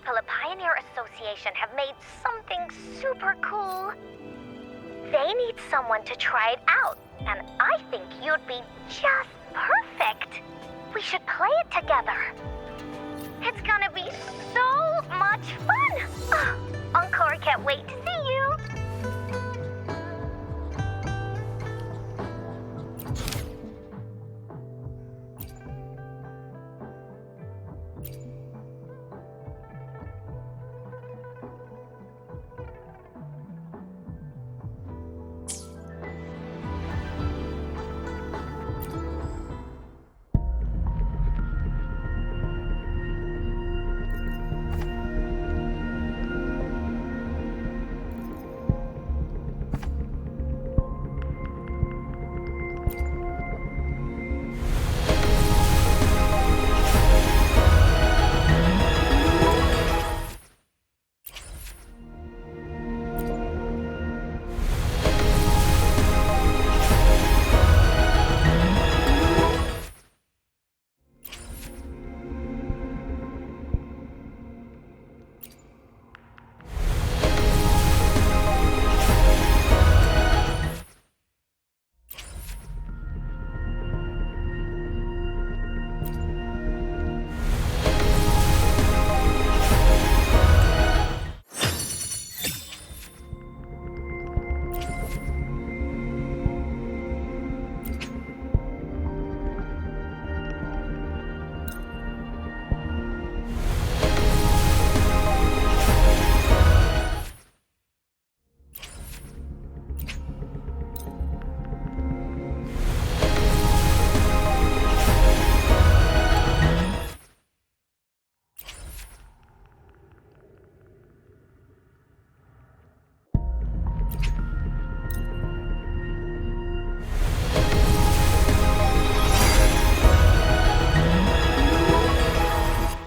people at Pioneer Association have made something super cool. They need someone to try it out, and I think you'd be just perfect. We should play it together. It's gonna be so much fun! Encore can't wait to see you!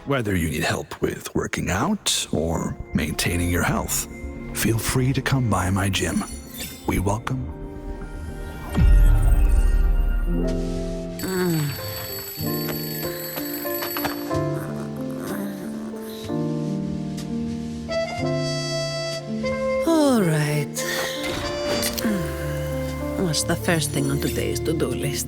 Whether you need help with working out or maintaining your health, feel free to come by my gym. We welcome. All right. What's the first thing on today's to-do list?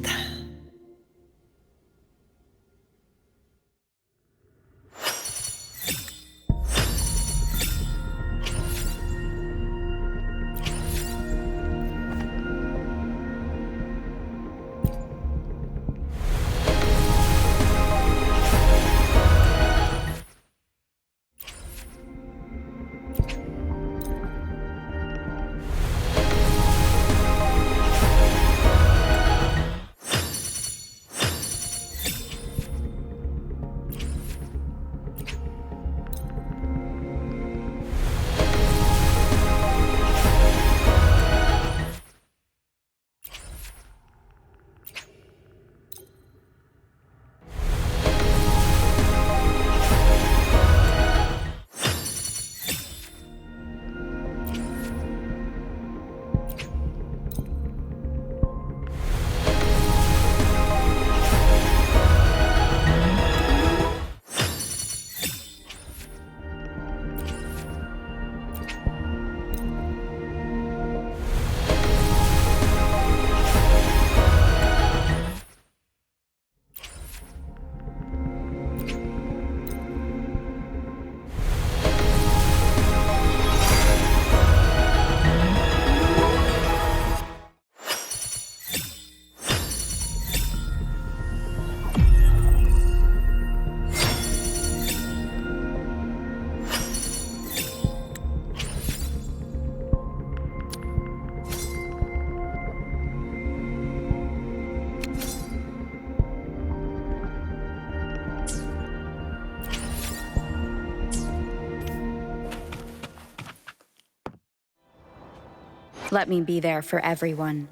Let me be there for everyone.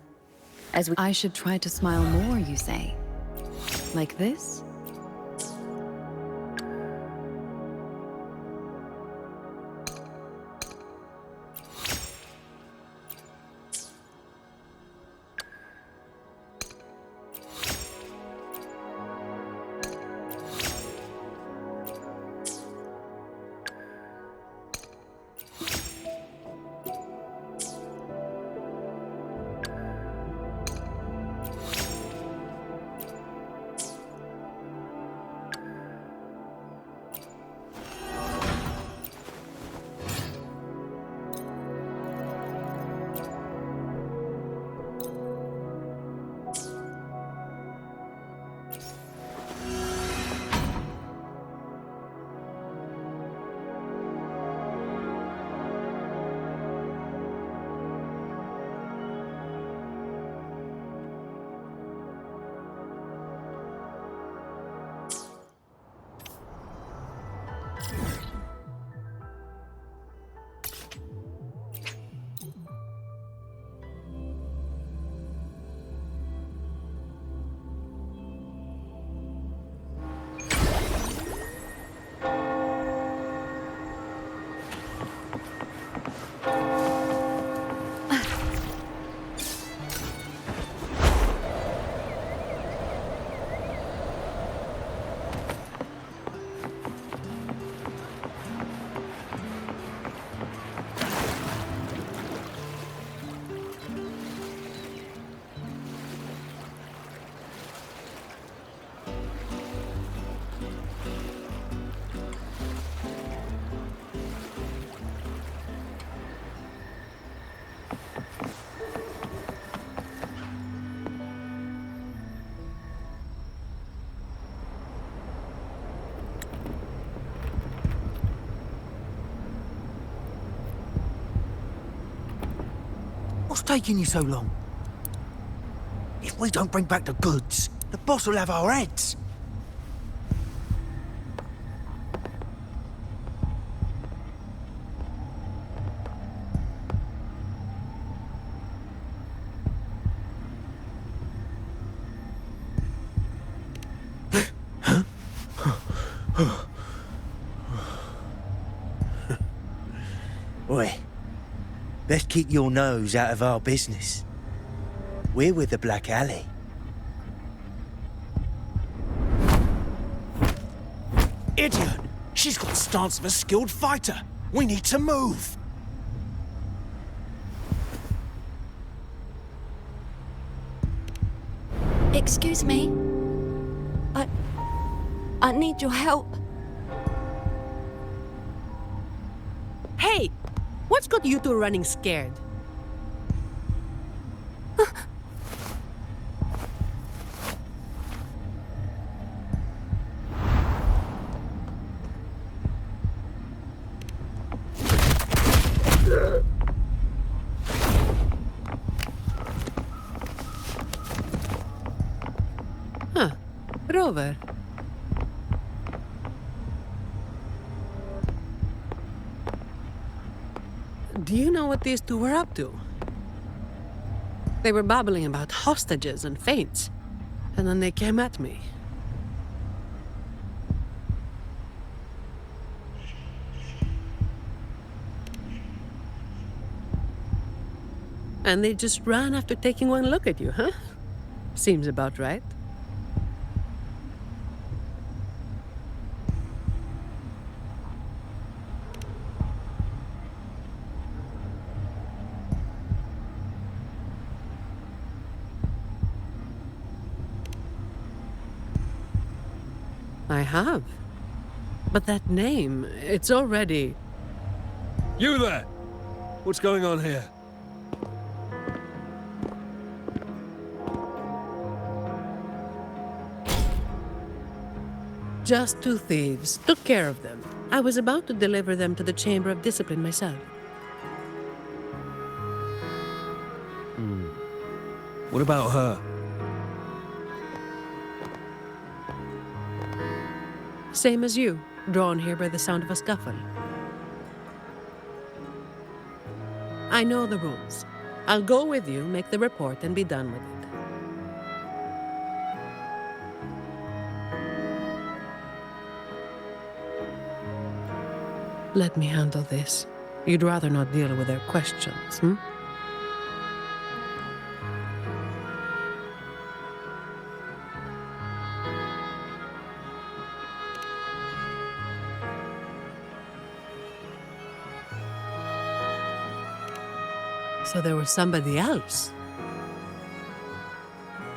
I should try to smile more, you say? Like this? What's taking you so long? If we don't bring back the goods, the boss will have our heads. Oi, best keep your nose out of our business. We're with the Black Alley. Idiot! She's got the stance of a skilled fighter. We need to move. Excuse me. I need your help. Hey! What's got you two running scared? Huh. Rover. Do you know what these two were up to? They were babbling about hostages and fates, and then they came at me. And they just ran after taking one look at you, huh? Seems about right. I have. But that name, it's already... You there! What's going on here? Just two thieves. Took care of them. I was about to deliver them to the Chamber of Discipline myself. What about her? Same as you, drawn here by the sound of a scuffle. I know the rules. I'll go with you, make the report, and be done with it. Let me handle this. You'd rather not deal with their questions, hmm? So there was somebody else.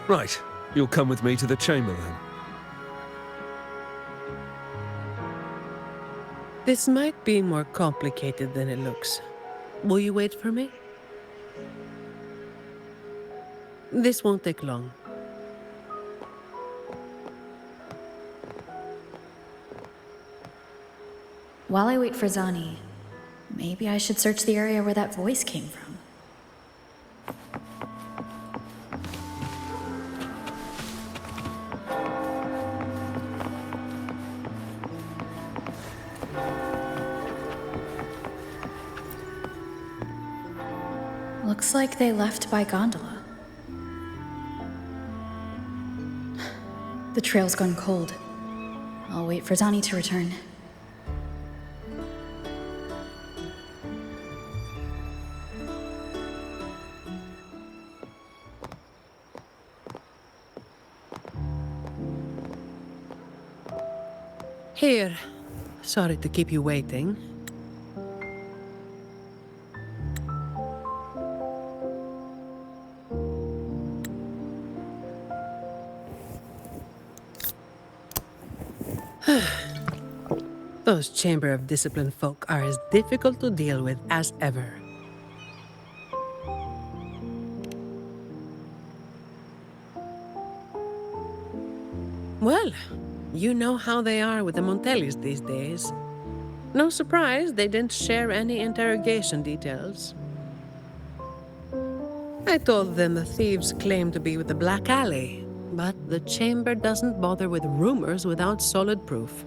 Right. You'll come with me to the chamber then. This might be more complicated than it looks. Will you wait for me? This won't take long. While I wait for Zani, maybe I should search the area where that voice came from. Looks like they left by gondola. The trail's gone cold. I'll wait for Zani to return. Here. Sorry to keep you waiting. Those Chamber of Discipline folk are as difficult to deal with as ever. Well, you know how they are with the Montellis these days. No surprise they didn't share any interrogation details. I told them the thieves claim to be with the Black Alley, but the chamber doesn't bother with rumors without solid proof.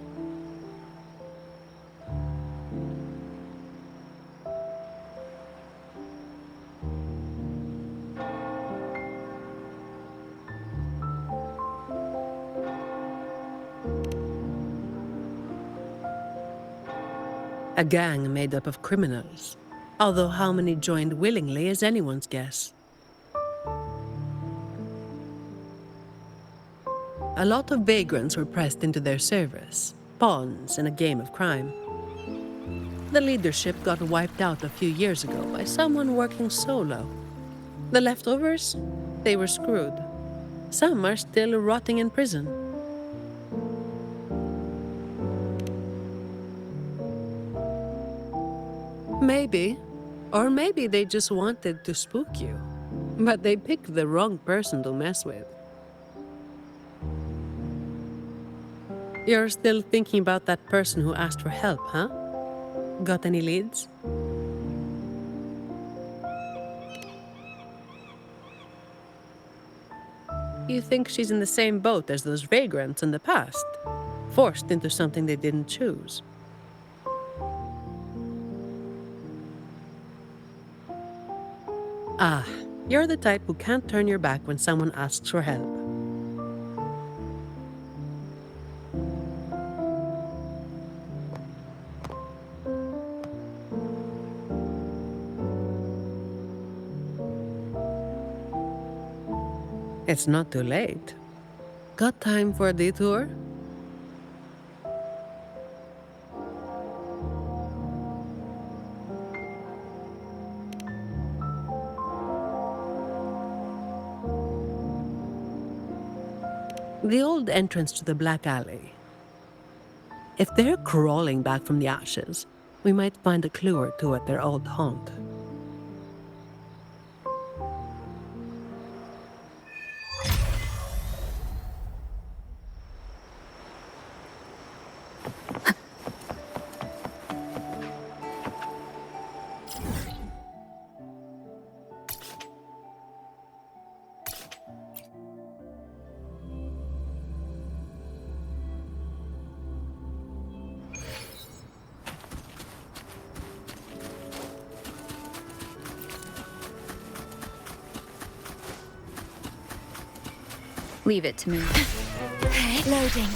A gang made up of criminals, although how many joined willingly is anyone's guess. A lot of vagrants were pressed into their service, pawns in a game of crime. The leadership got wiped out a few years ago by someone working solo. The leftovers? They were screwed. Some are still rotting in prison. Maybe. Or maybe they just wanted to spook you. But they picked the wrong person to mess with. You're still thinking about that person who asked for help, huh? Got any leads? You think she's in the same boat as those vagrants in the past? Forced into something they didn't choose. Ah, you're the type who can't turn your back when someone asks for help. It's not too late. Got time for a detour? The old entrance to the Black Alley. If they're crawling back from the ashes, we might find a clue or two at their old haunt. Leave it to me. Loading.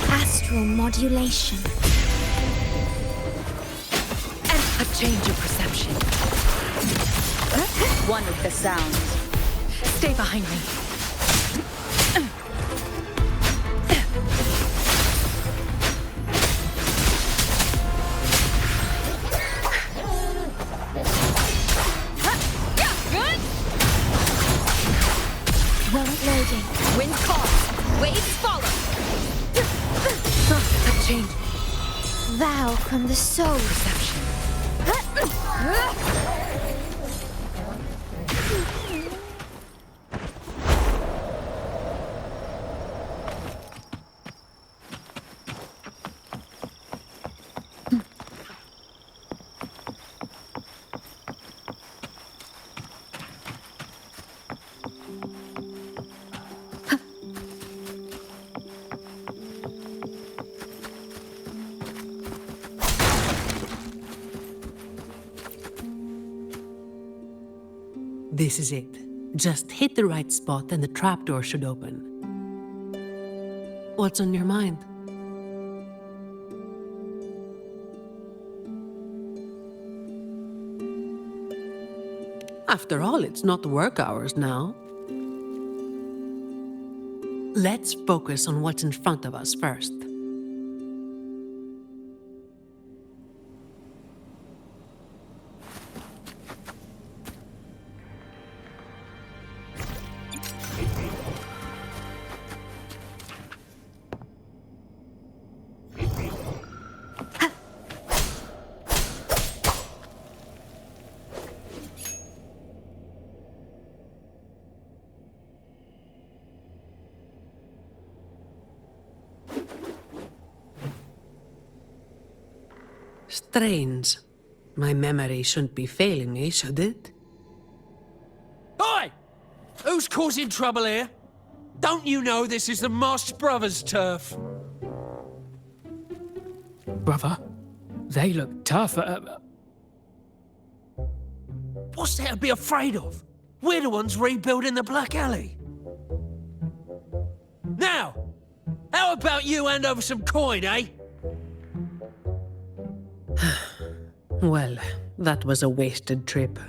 Astral modulation. A change of perception. One with the sound. Stay behind me. Loading. Wind calls. Waves follow. A change. Vow from the soul. Perception. This is it. Just hit the right spot and the trapdoor should open. What's on your mind? After all, it's not work hours now. Let's focus on what's in front of us first. Strange. My memory shouldn't be failing me, should it? Oi! Who's causing trouble here? Don't you know this is the Moss Brothers' turf? Brother, they look tough. What's there to be afraid of? We're the ones rebuilding the Black Alley. Now, how about you hand over some coin, eh? Well, that was a wasted trip.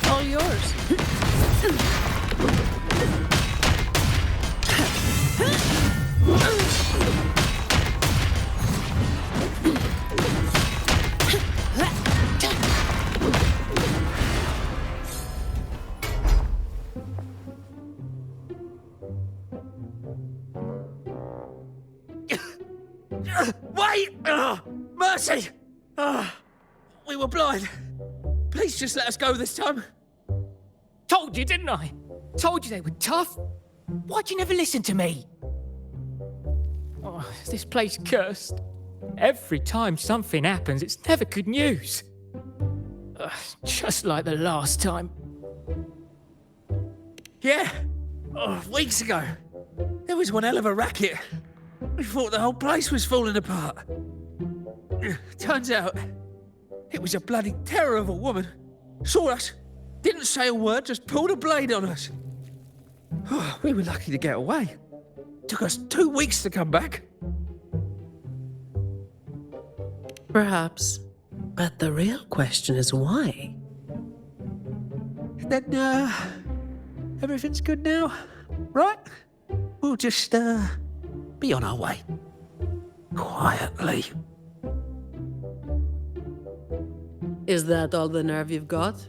All yours. Wait! Mercy! We were blind. Please just let us go this time. Told you, didn't I? Told you they were tough. Why'd you never listen to me? Oh, this place cursed. Every time something happens, it's never good news. Just like the last time. Yeah. Weeks ago. There was one hell of a racket. We thought the whole place was falling apart. Turns out, it was a bloody terror of a woman. Saw us, didn't say a word, just pulled a blade on us. We were lucky to get away. Took us 2 weeks to come back. Perhaps. But the real question is why? Then, everything's good now, right? We'll just, be on our way. Quietly. Is that all the nerve you've got?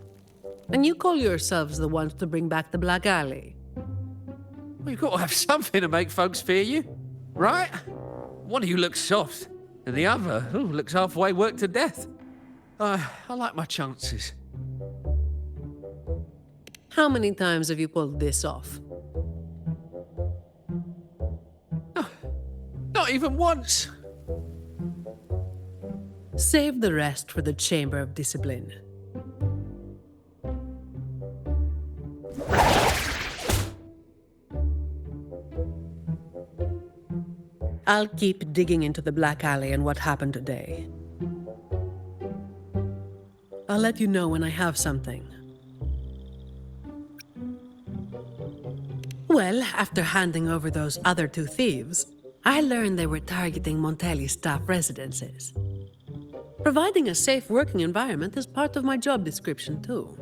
And you call yourselves the ones to bring back the Black Alley? Well, you've got to have something to make folks fear you, right? One of you looks soft, and the other looks halfway worked to death. I like my chances. How many times have you pulled this off? Not even once. Save the rest for the Chamber of Discipline. I'll keep digging into the Black Alley and what happened today. I'll let you know when I have something. Well, after handing over those other 2 thieves, I learned they were targeting Montelli's staff residences. Providing a safe working environment is part of my job description, too.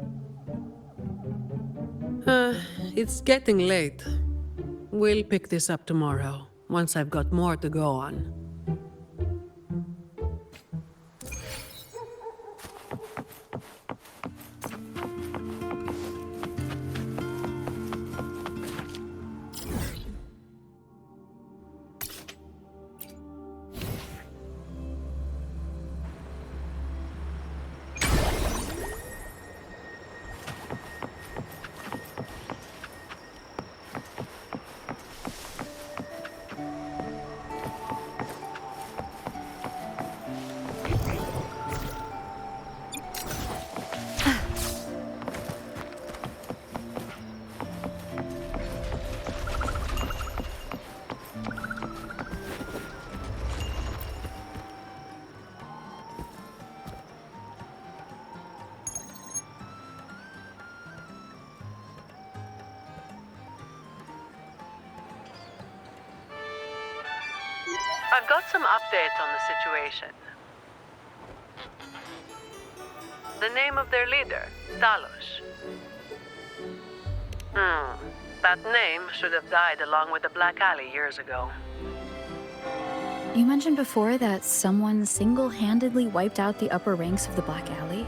It's getting late. We'll pick this up tomorrow, once I've got more to go on. I've got some updates on the situation. The name of their leader, Talos. That name should have died along with the Black Alley years ago. You mentioned before that someone single-handedly wiped out the upper ranks of the Black Alley.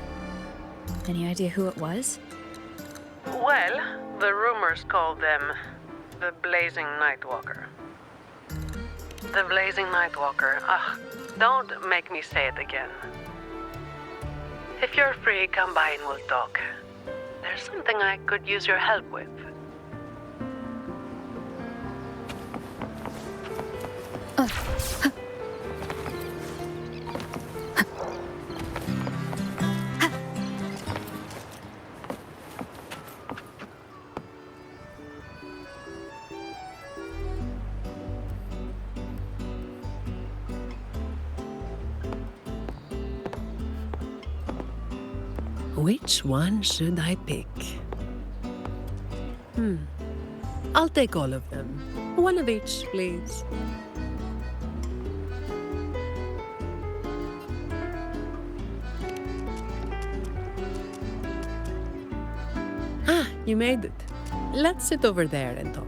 Any idea who it was? Well, the rumors called them the Blazing Nightwalker. The Blazing Nightwalker. Don't make me say it again. If you're free, come by and we'll talk. There's something I could use your help with. Which one should I pick? I'll take all of them. One of each, please. Ah, you made it. Let's sit over there and talk.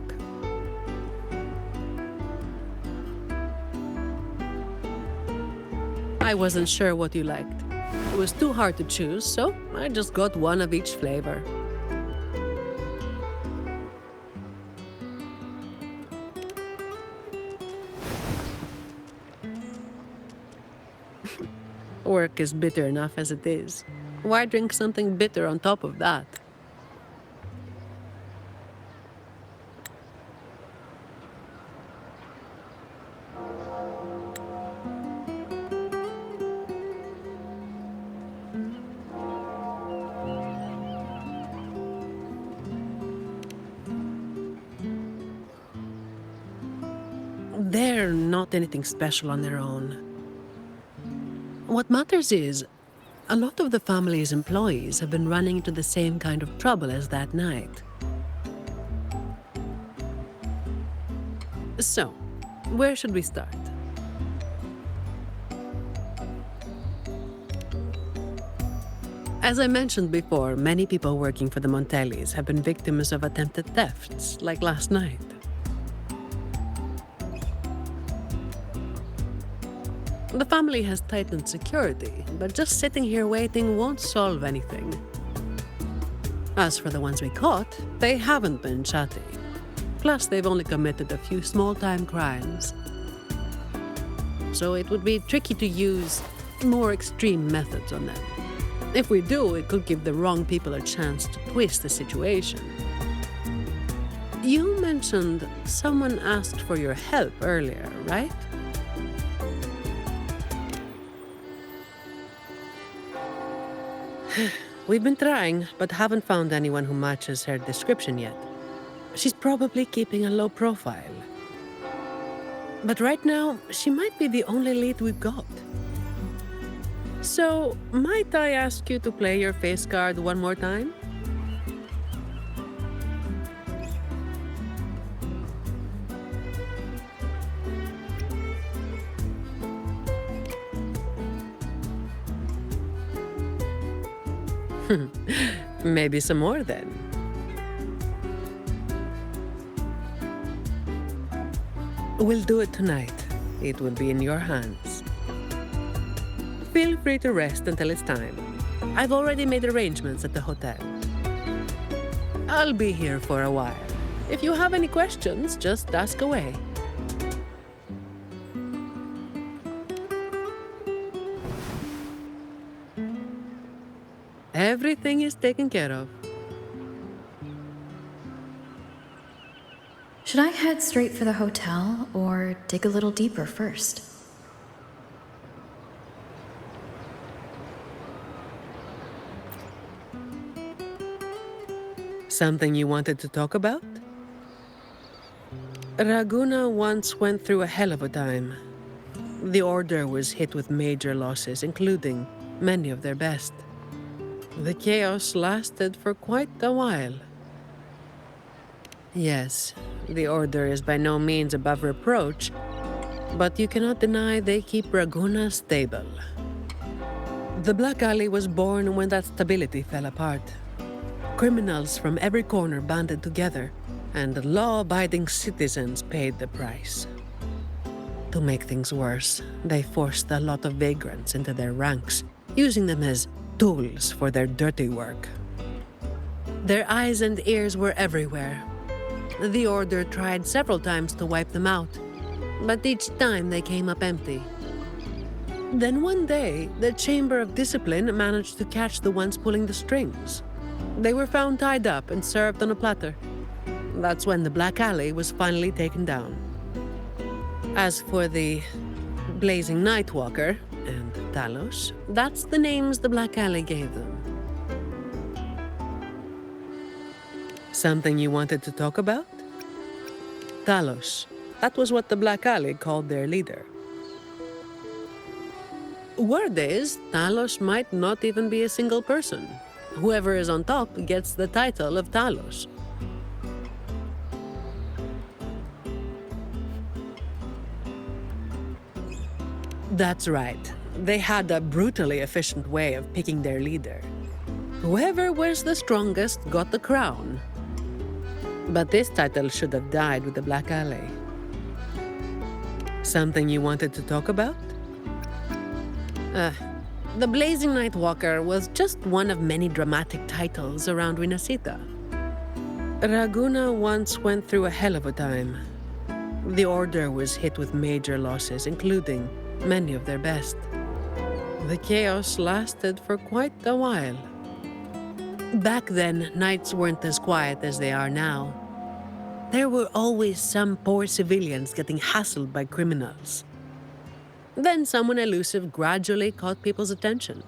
I wasn't sure what you liked. It was too hard to choose, so I just got one of each flavor. Work is bitter enough as it is. Why drink something bitter on top of that? They're not anything special on their own. What matters is, a lot of the family's employees have been running into the same kind of trouble as that night. So, where should we start? As I mentioned before, many people working for the Montellis have been victims of attempted thefts, like last night. The family has tightened security, but just sitting here waiting won't solve anything. As for the ones we caught, they haven't been chatty. Plus, they've only committed a few small-time crimes. So it would be tricky to use more extreme methods on them. If we do, it could give the wrong people a chance to twist the situation. You mentioned someone asked for your help earlier, right? We've been trying, but haven't found anyone who matches her description yet. She's probably keeping a low profile. But right now, she might be the only lead we've got. So, might I ask you to play your face card one more time? Maybe some more then. We'll do it tonight. It will be in your hands. Feel free to rest until it's time. I've already made arrangements at the hotel. I'll be here for a while. If you have any questions, just ask away. Everything is taken care of. Should I head straight for the hotel or dig a little deeper first? Something you wanted to talk about? Raguna once went through a hell of a time. The Order was hit with major losses, including many of their best. The chaos lasted for quite a while. Yes, the Order is by no means above reproach, but you cannot deny they keep Raguna stable. The Black Alley was born when that stability fell apart. Criminals from every corner banded together, and law-abiding citizens paid the price. To make things worse, they forced a lot of vagrants into their ranks, using them as tools for their dirty work. Their eyes and ears were everywhere. The Order tried several times to wipe them out, but each time they came up empty. Then one day, the Chamber of Discipline managed to catch the ones pulling the strings. They were found tied up and served on a platter. That's when the Black Alley was finally taken down. As for the Blazing Nightwalker and Talos, that's the names the Black Alley gave them. Something you wanted to talk about? Talos. That was what the Black Alley called their leader. Word is, Talos might not even be a single person. Whoever is on top gets the title of Talos. That's right. They had a brutally efficient way of picking their leader. Whoever was the strongest got the crown. But this title should have died with the Black Alley. Something you wanted to talk about? The Blazing Nightwalker was just one of many dramatic titles around Winasita. Raguna once went through a hell of a time. The Order was hit with major losses, including many of their best. The chaos lasted for quite a while. Back then, nights weren't as quiet as they are now. There were always some poor civilians getting hassled by criminals. Then someone elusive gradually caught people's attention.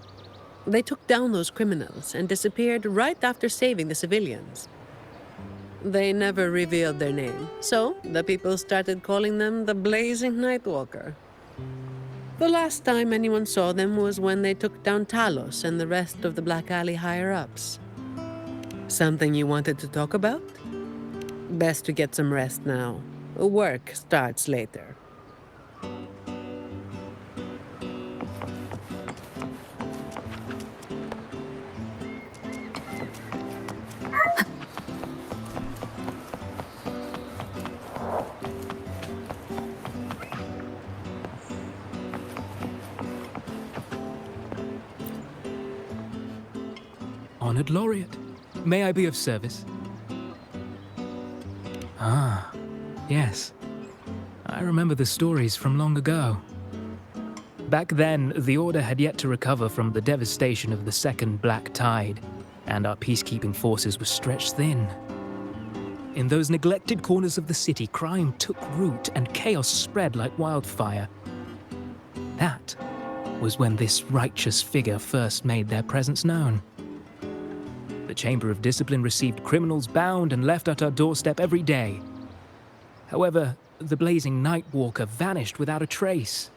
They took down those criminals and disappeared right after saving the civilians. They never revealed their name, so the people started calling them the Blazing Nightwalker. The last time anyone saw them was when they took down Talos and the rest of the Black Alley higher-ups. Something you wanted to talk about? Best to get some rest now. Work starts later. Honored Laureate, may I be of service? Ah, yes. I remember the stories from long ago. Back then, the Order had yet to recover from the devastation of the Second Black Tide, and our peacekeeping forces were stretched thin. In those neglected corners of the city, crime took root and chaos spread like wildfire. That was when this righteous figure first made their presence known. The Chamber of Discipline received criminals bound and left at our doorstep every day. However, the Blazing Nightwalker vanished without a trace.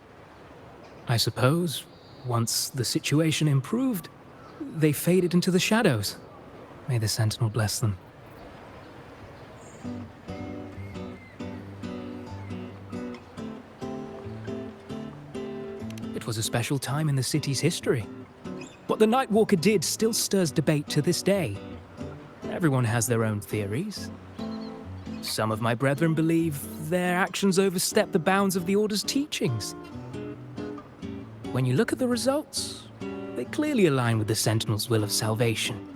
I suppose, once the situation improved, they faded into the shadows. May the Sentinel bless them. It was a special time in the city's history. What the Nightwalker did still stirs debate to this day. Everyone has their own theories. Some of my brethren believe their actions overstep the bounds of the Order's teachings. When you look at the results, they clearly align with the Sentinel's will of salvation.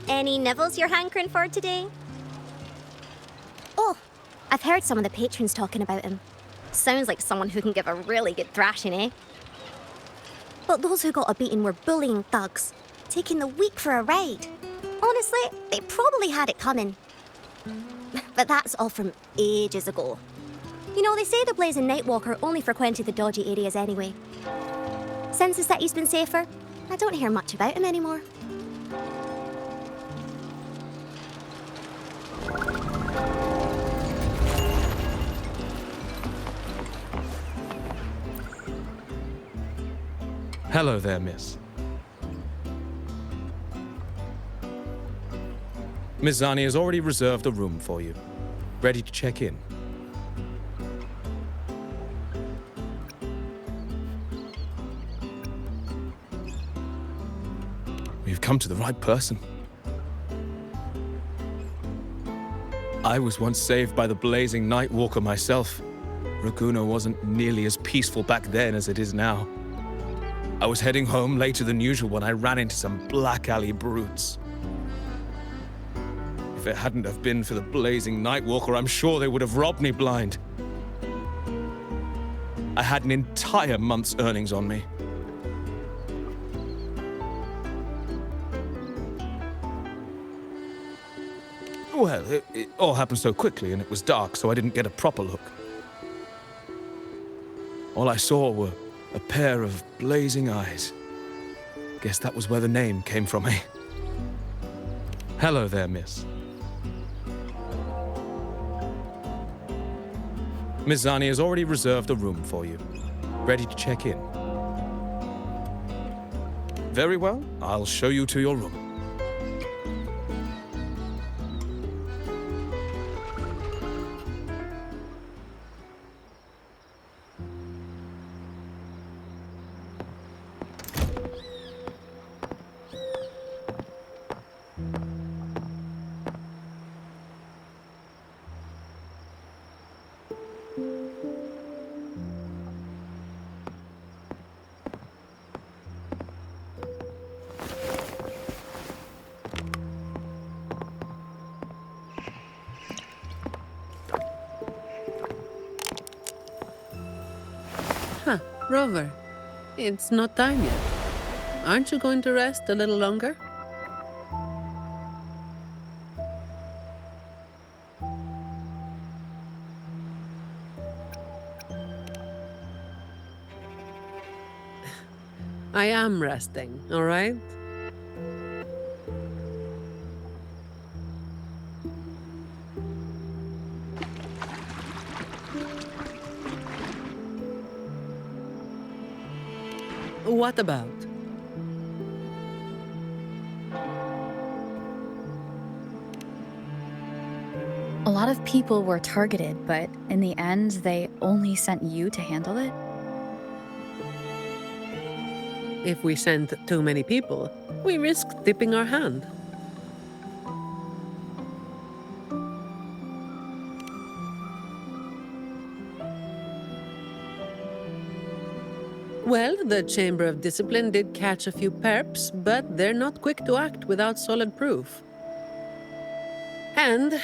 Any nibbles you're hankering for today? Oh, I've heard some of the patrons talking about him. Sounds like someone who can give a really good thrashing, eh? But those who got a beating were bullying thugs, taking the weak for a ride. Honestly, they probably had it coming. But that's all from ages ago. You know, they say the Blazing Nightwalker only frequented the dodgy areas anyway. Since the city's been safer, I don't hear much about him anymore. Hello there, miss. Miss Zani has already reserved a room for you. Ready to check in. We've come to the right person. I was once saved by the Blazing Nightwalker myself. Raguna wasn't nearly as peaceful back then as it is now. I was heading home later than usual when I ran into some Black Alley brutes. If it hadn't have been for the Blazing Nightwalker, I'm sure they would have robbed me blind. I had an entire month's earnings on me. Well, it all happened so quickly and it was dark, so I didn't get a proper look. All I saw were a pair of blazing eyes. Guess that was where the name came from, eh? Hello there, miss. Miss Zani has already reserved a room for you. Ready to check in. Very well, I'll show you to your room. Rover, it's not time yet. Aren't you going to rest a little longer? I am resting, all right? What about? A lot of people were targeted, but in the end, they only sent you to handle it? If we send too many people, we risk tipping our hand. Well, the Chamber of Discipline did catch a few perps, but they're not quick to act without solid proof. And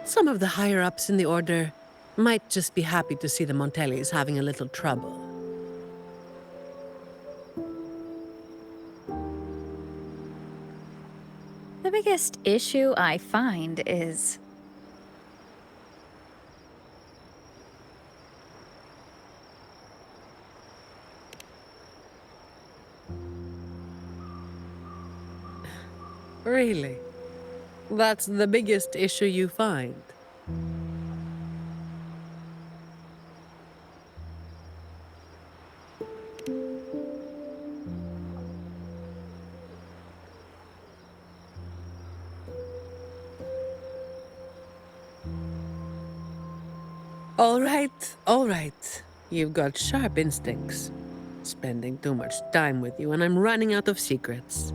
some of the higher-ups in the Order might just be happy to see the Montellis having a little trouble. The biggest issue I find is... Really? That's the biggest issue you find? All right. You've got sharp instincts. Spending too much time with you and I'm running out of secrets.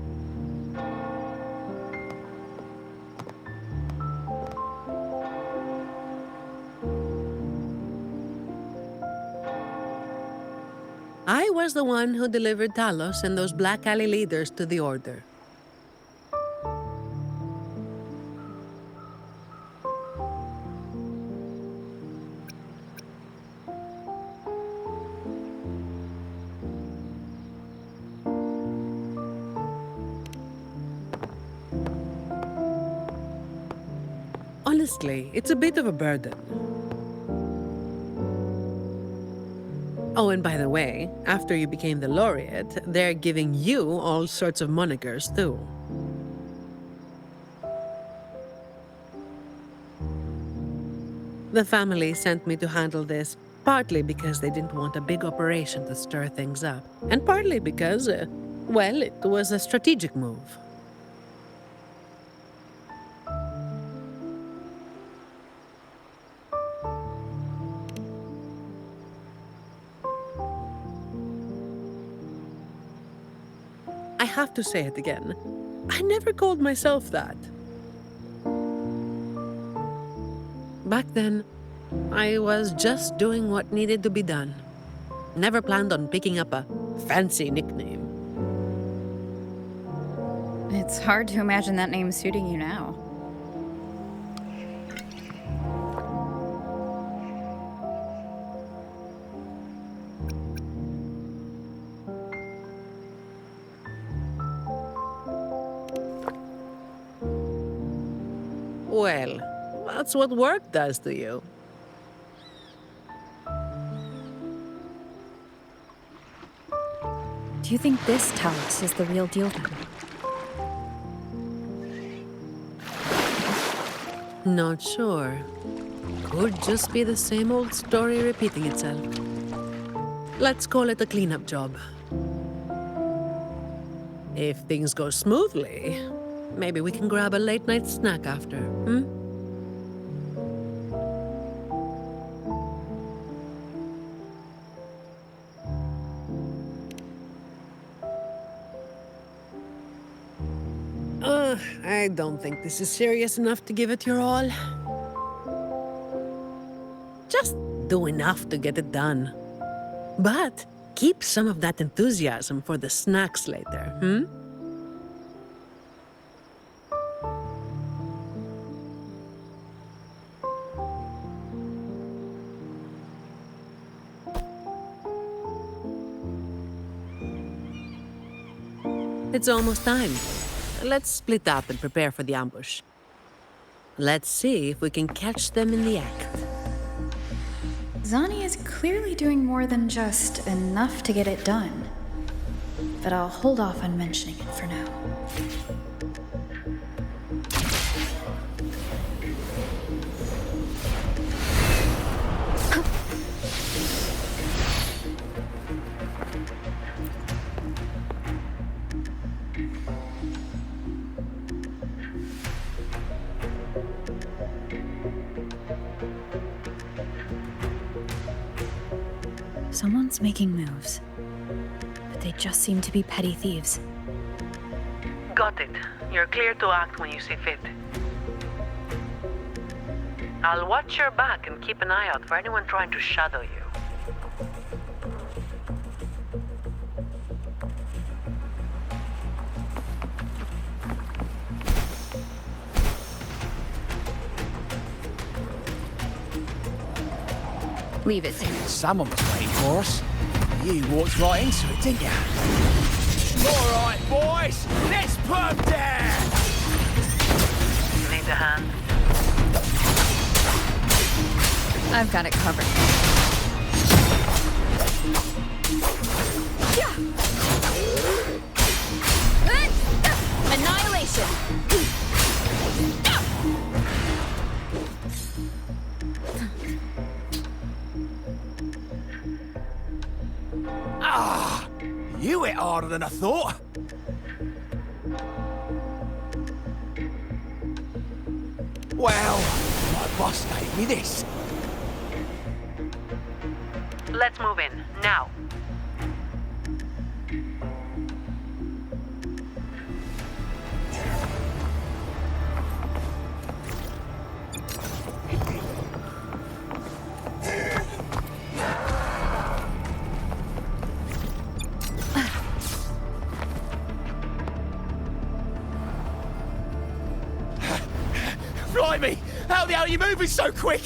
I was the one who delivered Talos and those Black Alley leaders to the Order. Honestly, it's a bit of a burden. Oh, and by the way, after you became the laureate, they're giving you all sorts of monikers, too. The family sent me to handle this, partly because they didn't want a big operation to stir things up, and partly because, well, it was a strategic move. I have to say it again. I never called myself that. Back then, I was just doing what needed to be done. Never planned on picking up a fancy nickname. It's hard to imagine that name suiting you now. Well, that's what work does to you. Do you think this Talos is the real deal then? Not sure. Could just be the same old story repeating itself. Let's call it a cleanup job. If things go smoothly, maybe we can grab a late-night snack after, hmm? I don't think this is serious enough to give it your all. Just do enough to get it done. But keep some of that enthusiasm for the snacks later, hmm? It's almost time. Let's split up and prepare for the ambush. Let's see if we can catch them in the act. Zani is clearly doing more than just enough to get it done. But I'll hold off on mentioning it for now. Someone's making moves, but they just seem to be petty thieves. Got it. You're clear to act when you see fit. I'll watch your back and keep an eye out for anyone trying to shadow you. Leave it. Someone was waiting for us. You walked right into it, didn't you? All right, boys, let's put them down. Need a hand? I've got it covered. Annihilation! Ah, you hit harder than I thought. Well, my boss gave me this. Let's move in, now. Blimey, how the hell are you moving so quick?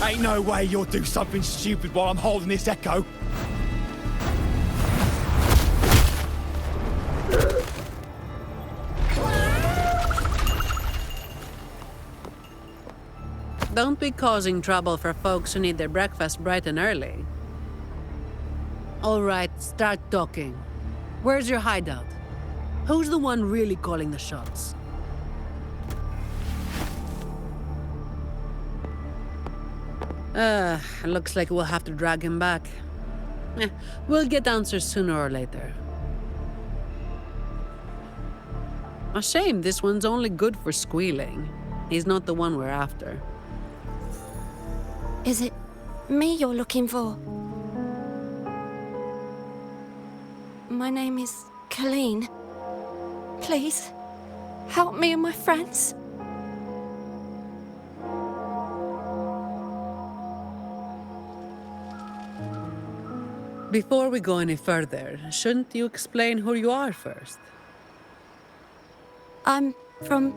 Ain't no way you'll do something stupid while I'm holding this echo. Don't be causing trouble for folks who need their breakfast bright and early. All right, start talking. Where's your hideout? Who's the one really calling the shots? Looks like we'll have to drag him back. We'll get answers sooner or later. A shame this one's only good for squealing. He's not the one we're after. Is it me you're looking for? My name is Colleen. Please, help me and my friends. Before we go any further, shouldn't you explain who you are first? I'm from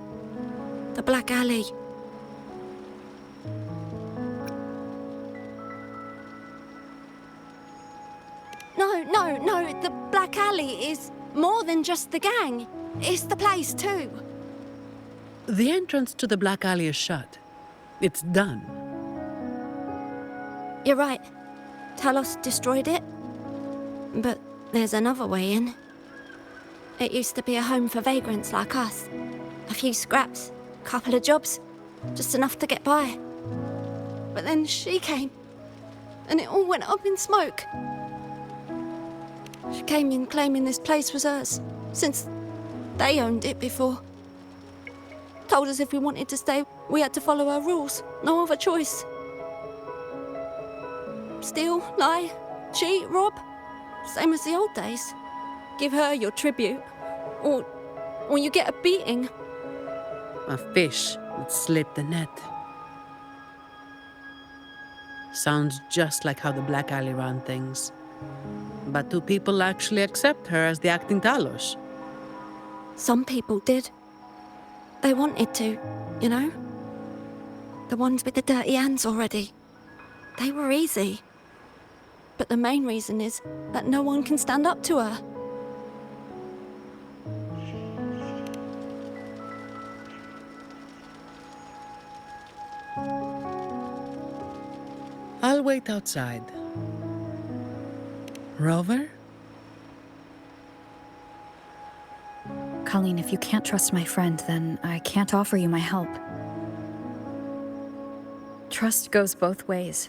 the Black Alley. No. The Black Alley is more than just the gang. It's the place too. The entrance to the Black Alley is shut. It's done. You're right. Talos destroyed it. But there's another way in. It used to be a home for vagrants like us. A few scraps, couple of jobs, just enough to get by. But then she came, and it all went up in smoke. She came in claiming this place was hers, since they owned it before. Told us if we wanted to stay, we had to follow her rules. No other choice. Steal, lie, cheat, rob. Same as the old days. Give her your tribute, or you get a beating. A fish that slipped the net. Sounds just like how the Black Alley ran things. But do people actually accept her as the acting Talos? Some people did. They wanted to, you know? The ones with the dirty hands already. They were easy. But the main reason is that no one can stand up to her. I'll wait outside. Rover? Colleen, if you can't trust my friend, then I can't offer you my help. Trust goes both ways.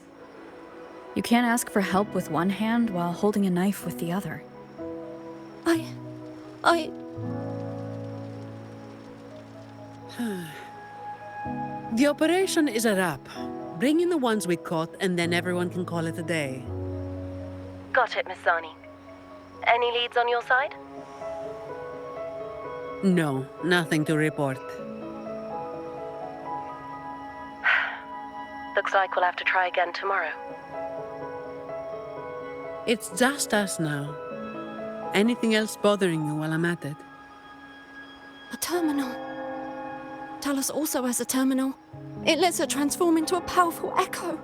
You can't ask for help with one hand while holding a knife with the other. The operation is a wrap. Bring in the ones we caught, and then everyone can call it a day. Got it, Miss Zani. Any leads on your side? No, nothing to report. Looks like we'll have to try again tomorrow. It's just us now. Anything else bothering you while I'm at it? A terminal. Talos also has a terminal. It lets her transform into a powerful echo.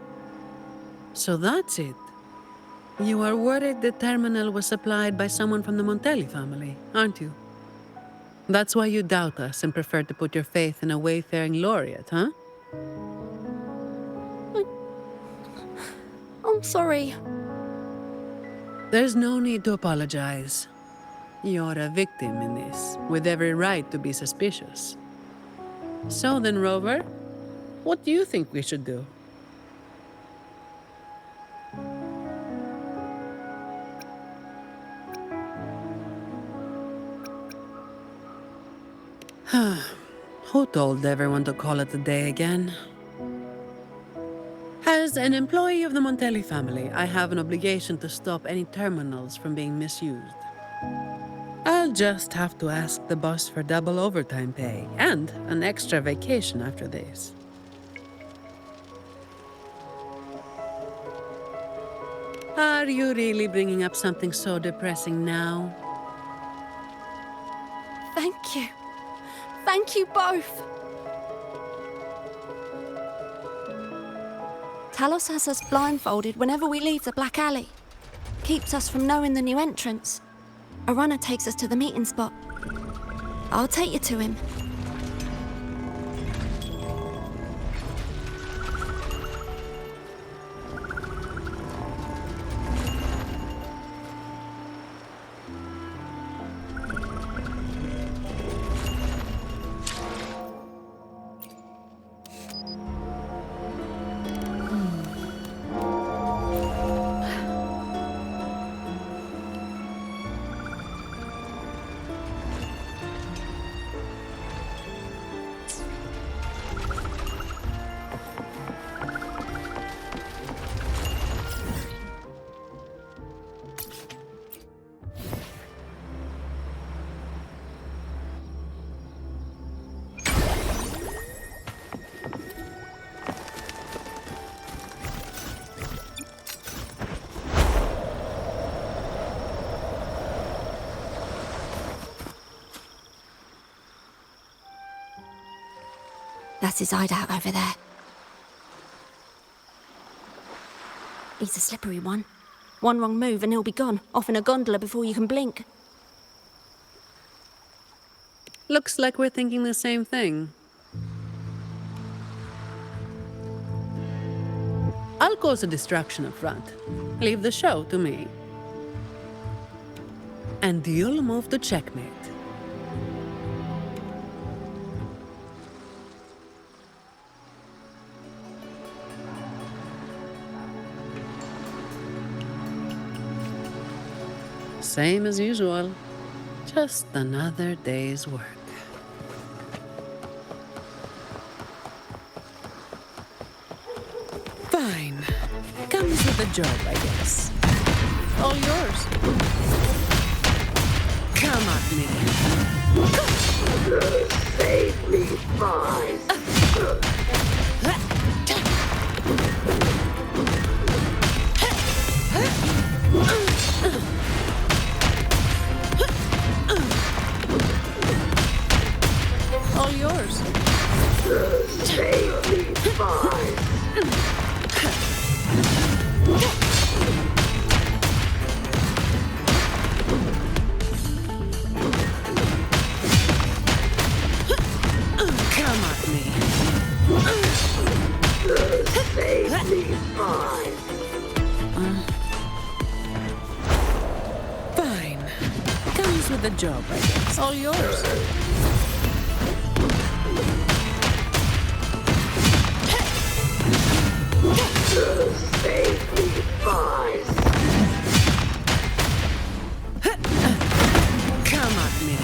So that's it. You are worried the terminal was supplied by someone from the Montelli family, aren't you? That's why you doubt us and prefer to put your faith in a wayfaring laureate, huh? I'm sorry. There's no need to apologize. You're a victim in this, with every right to be suspicious. So then, Rover, what do you think we should do? Who told everyone to call it a day again? As an employee of the Montelli family, I have an obligation to stop any terminals from being misused. I'll just have to ask the boss for double overtime pay and an extra vacation after this. Are you really bringing up something so depressing now? Thank you. Thank you both. Talos has us blindfolded whenever we leave the Black Alley. Keeps us from knowing the new entrance. A runner takes us to the meeting spot. I'll take you to him. That's his hideout over there. He's a slippery one. One wrong move and he'll be gone, off in a gondola before you can blink. Looks like we're thinking the same thing. I'll cause a distraction up front. Leave the show to me. And you'll move to checkmate. Same as usual. Just another day's work. Fine. Comes with the job, I guess. All yours. Come at me. Save me, fine. All yours. Save me, fine. Come at me. Save me, fine. Fine. Comes with the job, I guess. All yours. Save me, fine. Come at me.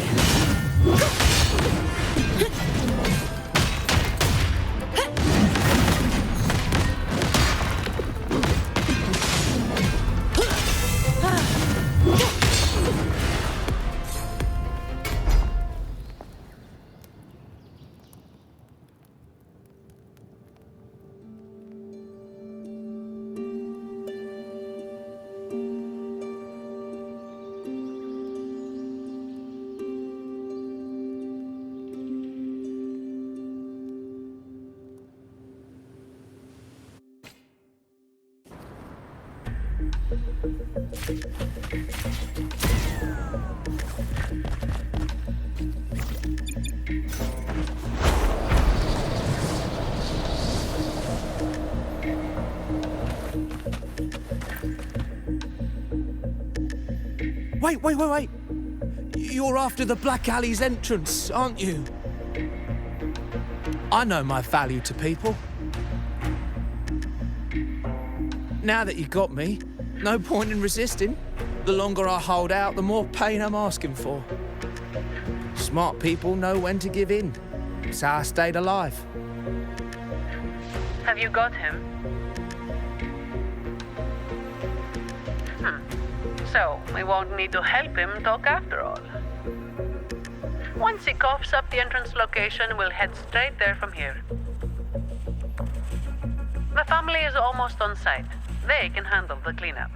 Wait. You're after the Black Alley's entrance, aren't you? I know my value to people. Now that you got me, no point in resisting. The longer I hold out, the more pain I'm asking for. Smart people know when to give in. It's how I stayed alive. Have you got him? So, we won't need to help him talk after all. Once he coughs up the entrance location, we'll head straight there from here. The family is almost on site. They can handle the cleanup.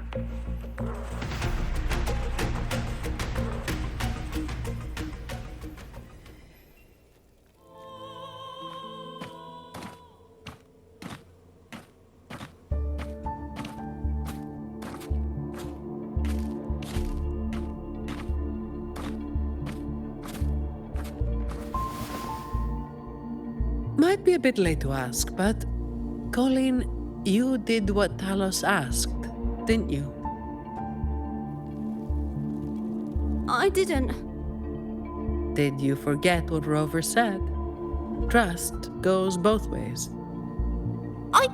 Might be a bit late to ask, but Colleen, you did what Talos asked, didn't you? I didn't. Did you forget what Rover said? Trust goes both ways. I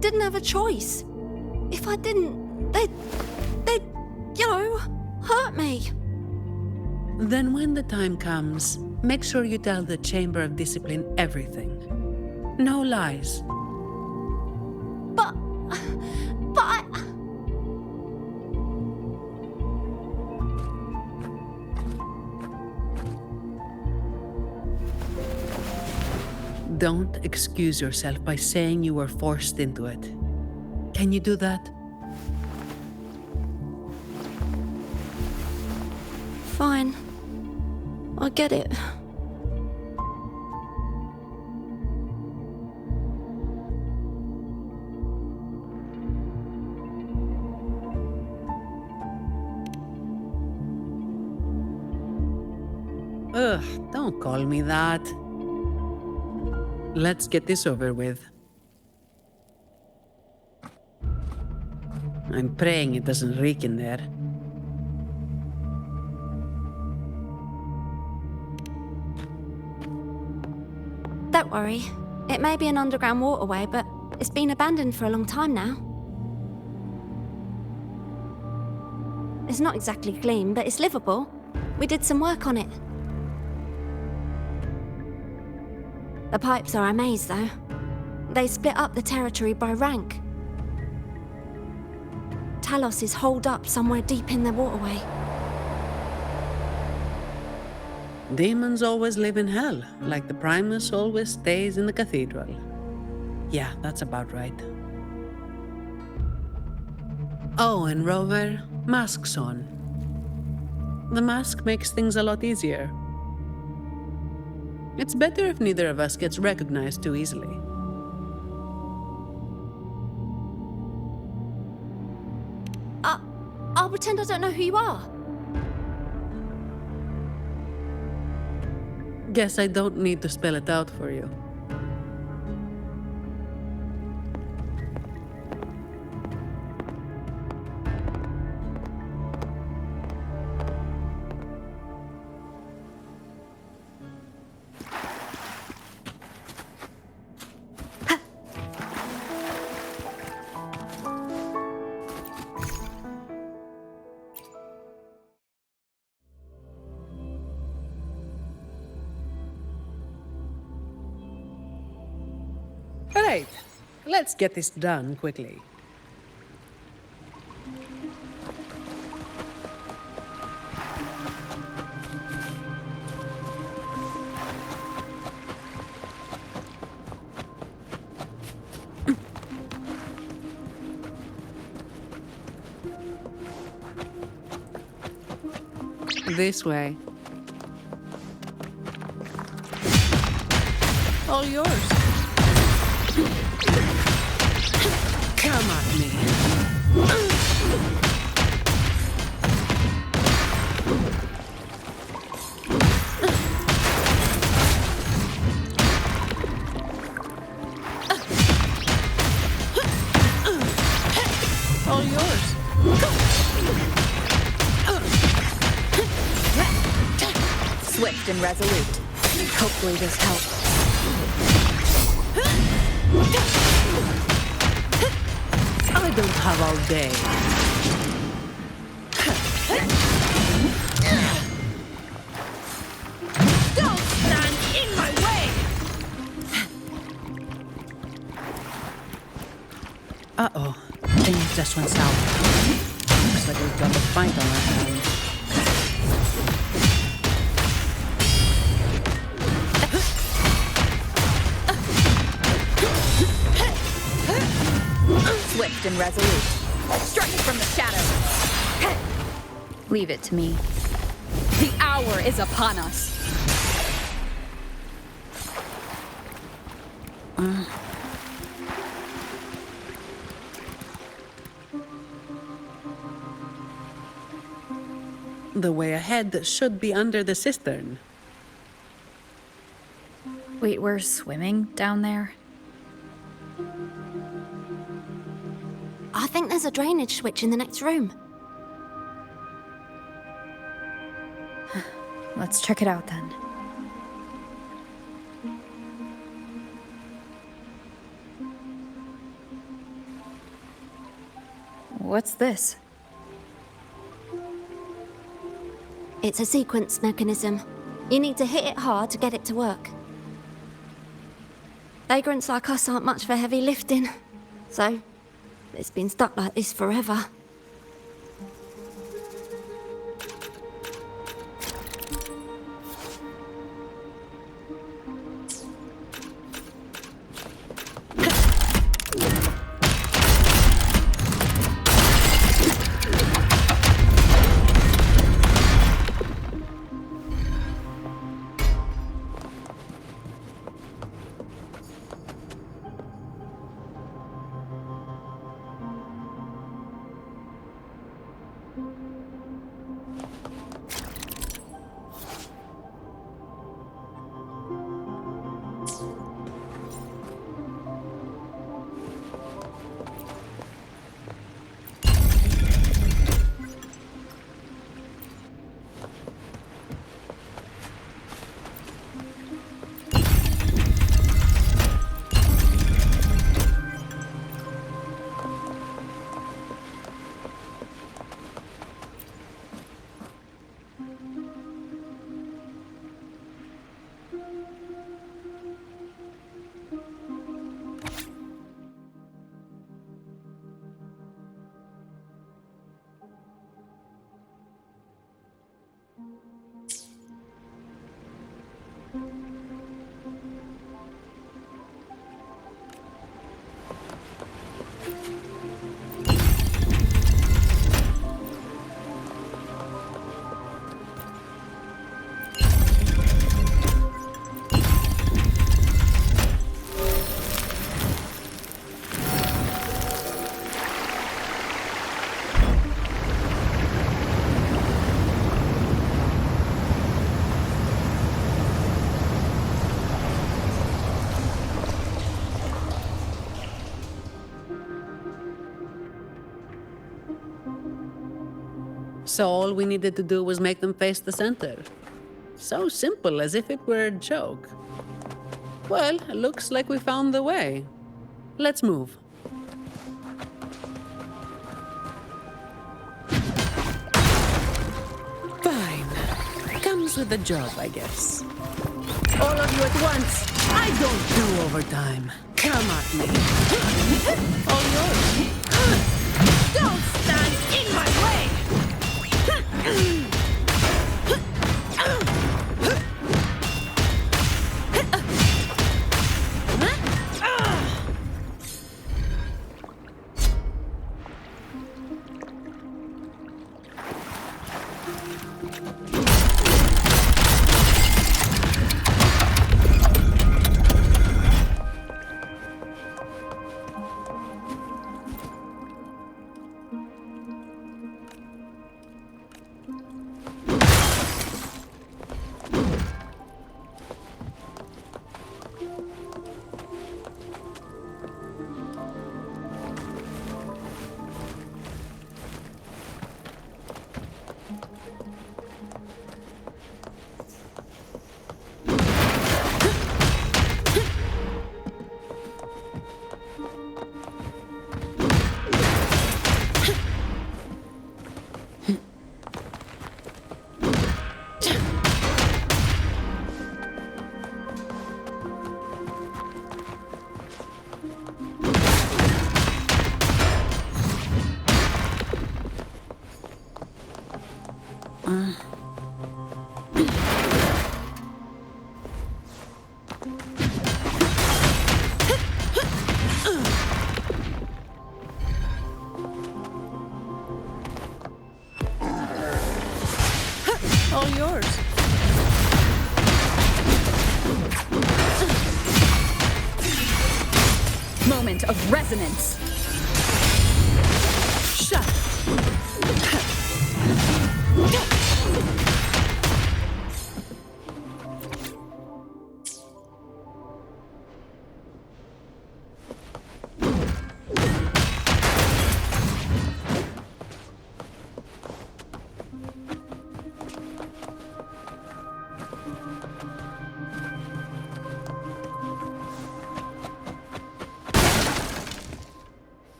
didn't have a choice. If I didn't, they'd, hurt me. Then when the time comes, make sure you tell the Chamber of Discipline everything. No lies. But I... Don't excuse yourself by saying you were forced into it. Can you do that? Fine. I get it. Ugh, don't call me that. Let's get this over with. I'm praying it doesn't reek in there. Don't worry. It may be an underground waterway, but it's been abandoned for a long time now. It's not exactly clean, but it's livable. We did some work on it. The pipes are a maze, though. They split up the territory by rank. Talos is holed up somewhere deep in the waterway. Demons always live in hell, like the Primus always stays in the cathedral. Yeah, that's about right. Oh, and Rover, mask's on. The mask makes things a lot easier. It's better if neither of us gets recognized too easily. I'll pretend I don't know who you are. Guess I don't need to spell it out for you. Right, let's get this done quickly. This way. All yours. Come at me. All yours. Swift and resolute. Hopefully this helps. I don't have all day. Don't stand in my way! Uh-oh. Things just went south. Looks like we've got a fight on our hands. Swift and resolute. Strike from the shadows. Leave it to me. The hour is upon us. The way ahead should be under the cistern. Wait, we're swimming down there? I think there's a drainage switch in the next room. Let's check it out then. What's this? It's a sequence mechanism. You need to hit it hard to get it to work. Vagrants like us aren't much for heavy lifting, so it's been stuck like this forever. So all we needed to do was make them face the center. So simple, as if it were a joke. Well, looks like we found the way. Let's move. Fine. Comes with the job, I guess. All of you at once. I don't do overtime. Come at me. All yours. Don't stand in my way! All yours. Moment of resonance. Shut.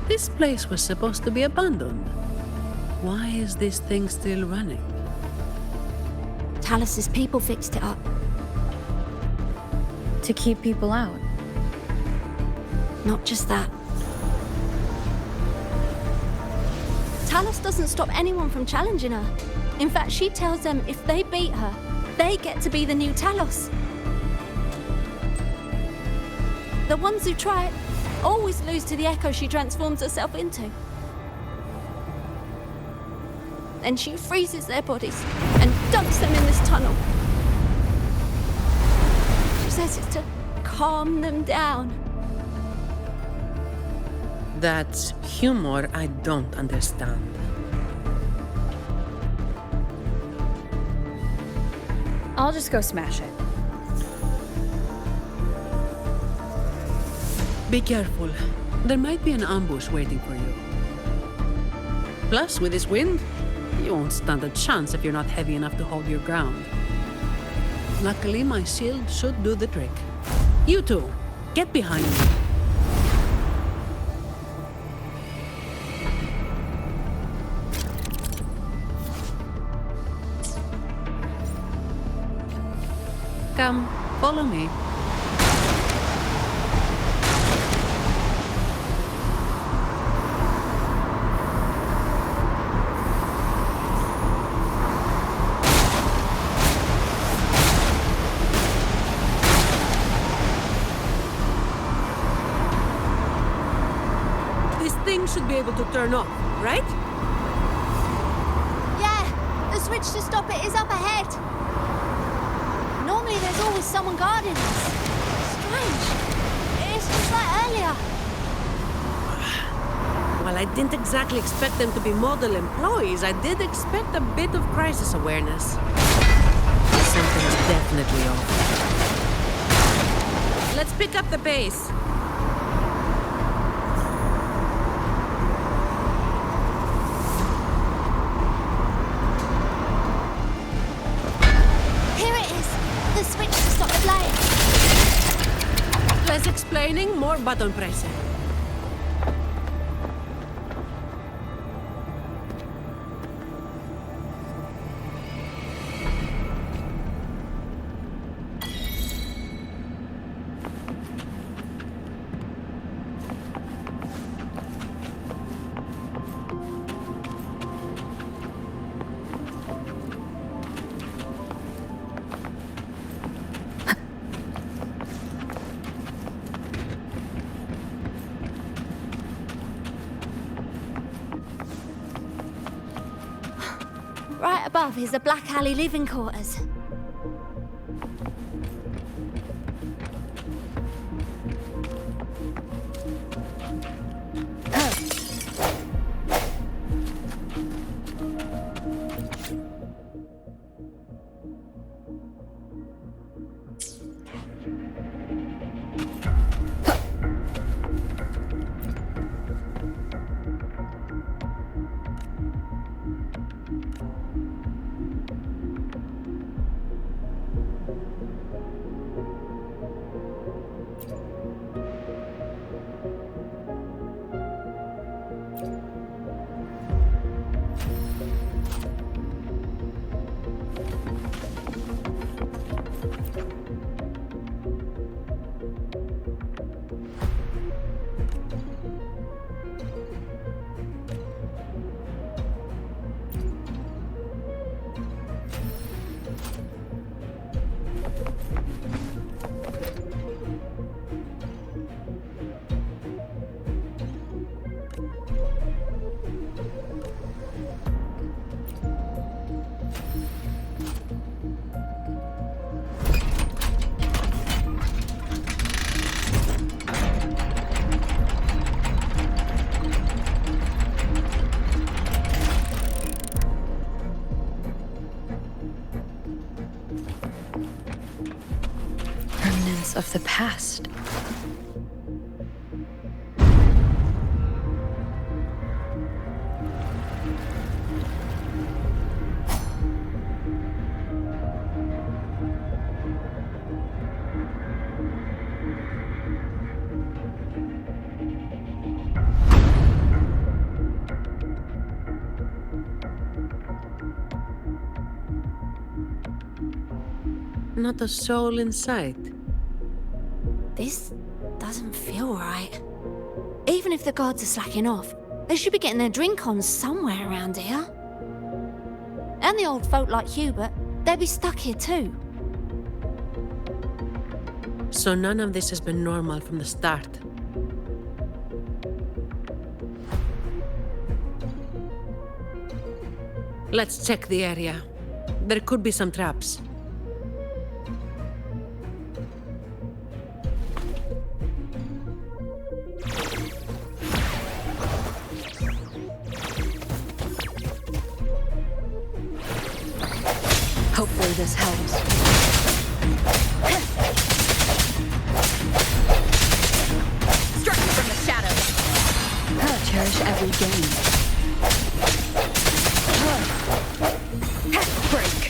This place was supposed to be abandoned. Why is this thing still running? Talos's people fixed it up. To keep people out. Not just that. Talos doesn't stop anyone from challenging her. In fact, she tells them if they beat her, they get to be the new Talos. The ones who try it always lose to the echo she transforms herself into. Then she freezes their bodies and dumps them in this tunnel. She says it's to calm them down. That's humor I don't understand. I'll just go smash it. Be careful. There might be an ambush waiting for you. Plus, with this wind, you won't stand a chance if you're not heavy enough to hold your ground. Luckily, my shield should do the trick. You two, get behind me. Come, follow me. Should be able to turn off, right? Yeah, the switch to stop it is up ahead. Normally there's always someone guarding us. Strange. It's just like earlier. Well, I didn't exactly expect them to be model employees. I did expect a bit of crisis awareness. Something's definitely off. Pick up the pace. Here it is! The switch to stop the blaze! Less explaining, more button pressing. Right above is the Black Alley living quarters. Of the past. Not a soul in sight. This doesn't feel right. Even if the guards are slacking off, they should be getting their drink on somewhere around here. And the old folk like Hubert, they'd be stuck here too. So none of this has been normal from the start. Let's check the area. There could be some traps. Hopefully this helps. Struck you from the shadows. Cherish every game. Break.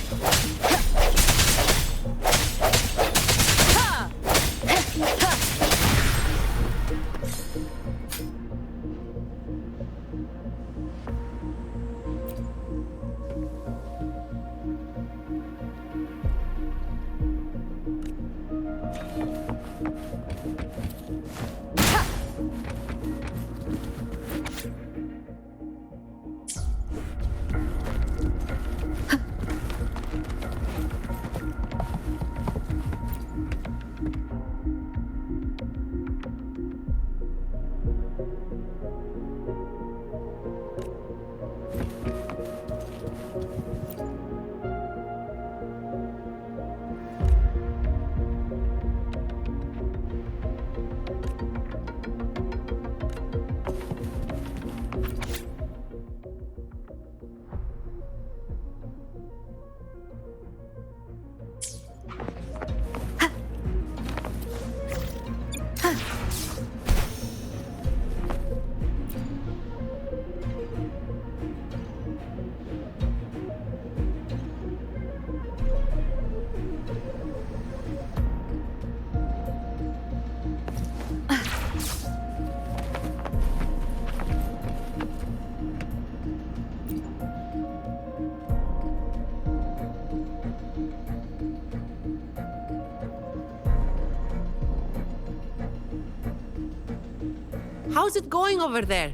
How's it going over there?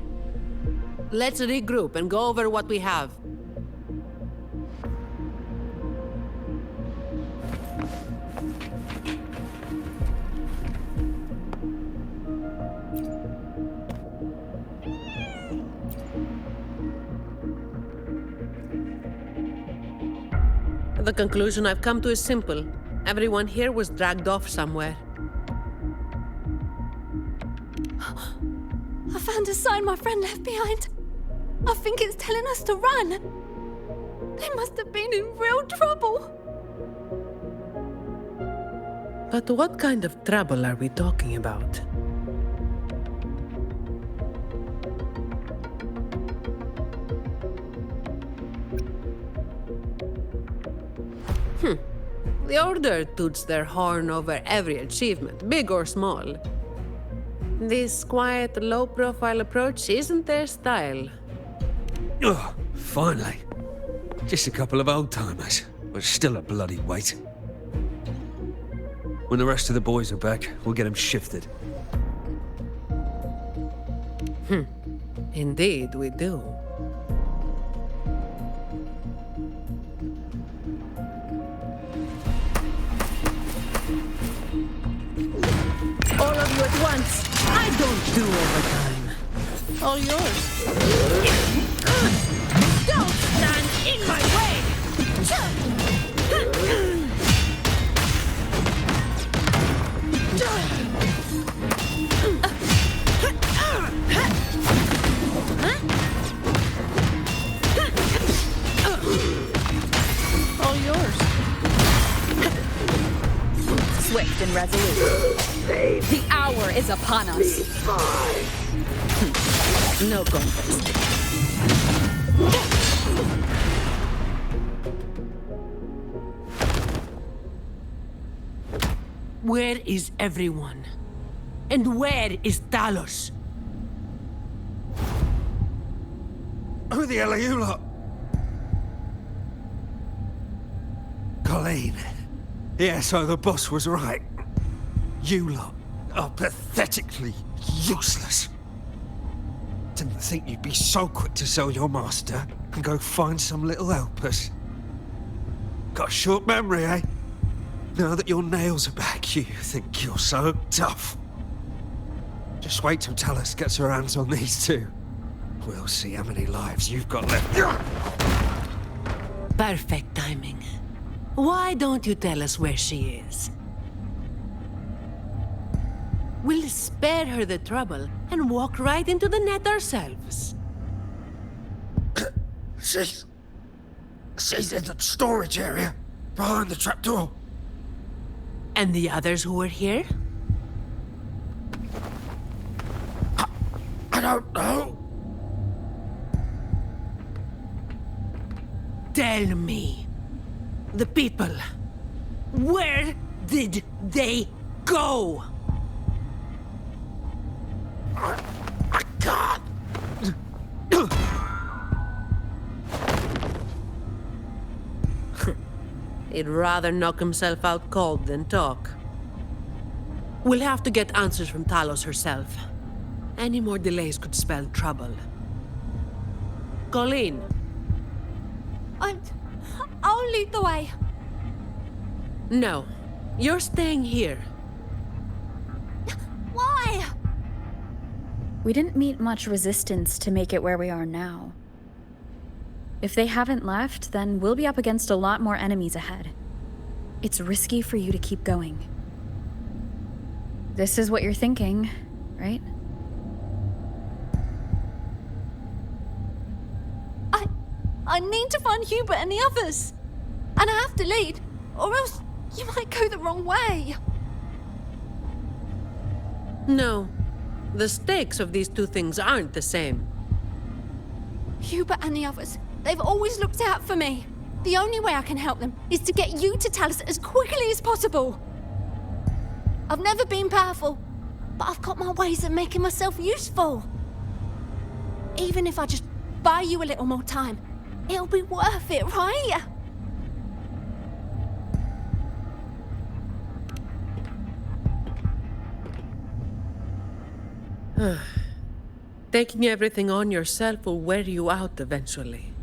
Let's regroup and go over what we have. The conclusion I've come to is simple. Everyone here was dragged off somewhere. I found a sign my friend left behind. I think it's telling us to run. They must have been in real trouble. But what kind of trouble are we talking about? The Order toots their horn over every achievement, big or small. This quiet, low-profile approach isn't their style. Oh, finally. Just a couple of old-timers, but still a bloody weight. When the rest of the boys are back, we'll get them shifted. Indeed, we do. All of you at once. I don't do overtime. All yours. Don't stand in my way! All yours. Swift and resolute. The hour is upon us. No contest. Where is everyone? And where is Talos? Who the hell are you lot? Colleen. Yeah, so the boss was right. You lot are pathetically useless. Didn't think you'd be so quick to sell your master and go find some little helpers. Got a short memory, eh? Now that your nails are back, you think you're so tough. Just wait till Talos gets her hands on these two. We'll see how many lives you've got left. Perfect timing. Why don't you tell us where she is? We'll spare her the trouble and walk right into the net ourselves. She's in the storage area, behind the trapdoor. And the others who were here? I don't know. Tell me. The people. Where did they go? I can't. He'd rather knock himself out cold than talk. We'll have to get answers from Talos herself. Any more delays could spell trouble. Colleen. I'll lead the way. No. You're staying here. Why? We didn't meet much resistance to make it where we are now. If they haven't left, then we'll be up against a lot more enemies ahead. It's risky for you to keep going. This is what you're thinking, right? I need to find Hubert and the others. And I have to lead, or else you might go the wrong way. No. The stakes of these two things aren't the same. Hubert and the others, they've always looked out for me. The only way I can help them is to get you to Talos as quickly as possible. I've never been powerful, but I've got my ways of making myself useful. Even if I just buy you a little more time, it'll be worth it, right? Taking everything on yourself will wear you out eventually.